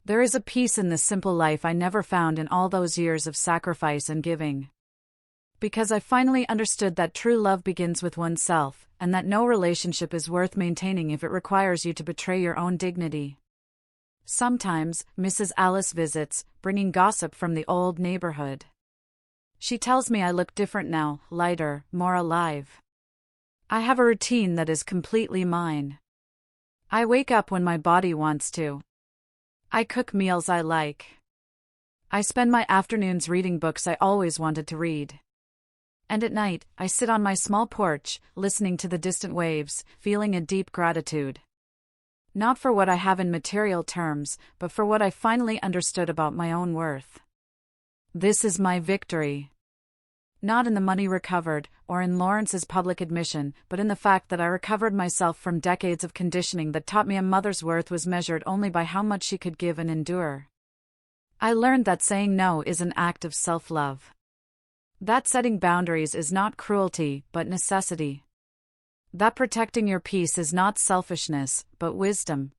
There is a peace in this simple life I never found in all those years of sacrifice and giving. Because I finally understood that true love begins with oneself, and that no relationship is worth maintaining if it requires you to betray your own dignity. Sometimes, Mrs. Alice visits, bringing gossip from the old neighborhood. She tells me I look different now, lighter, more alive. I have a routine that is completely mine. I wake up when my body wants to. I cook meals I like. I spend my afternoons reading books I always wanted to read. And at night, I sit on my small porch, listening to the distant waves, feeling a deep gratitude. Not for what I have in material terms, but for what I finally understood about my own worth. This is my victory. Not in the money recovered, or in Lawrence's public admission, but in the fact that I recovered myself from decades of conditioning that taught me a mother's worth was measured only by how much she could give and endure. I learned that saying no is an act of self-love. That setting boundaries is not cruelty, but necessity. That protecting your peace is not selfishness, but wisdom.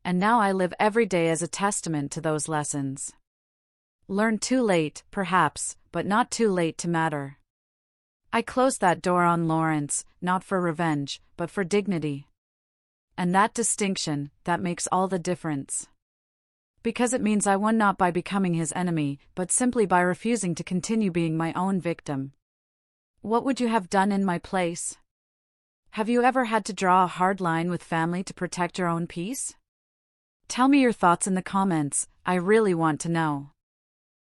And now I live every day as a testament to those lessons. Learned too late, perhaps, but not too late to matter. I closed that door on Lawrence, not for revenge, but for dignity. And that distinction, that makes all the difference. Because it means I won not by becoming his enemy, but simply by refusing to continue being my own victim. What would you have done in my place? Have you ever had to draw a hard line with family to protect your own peace? Tell me your thoughts in the comments, I really want to know.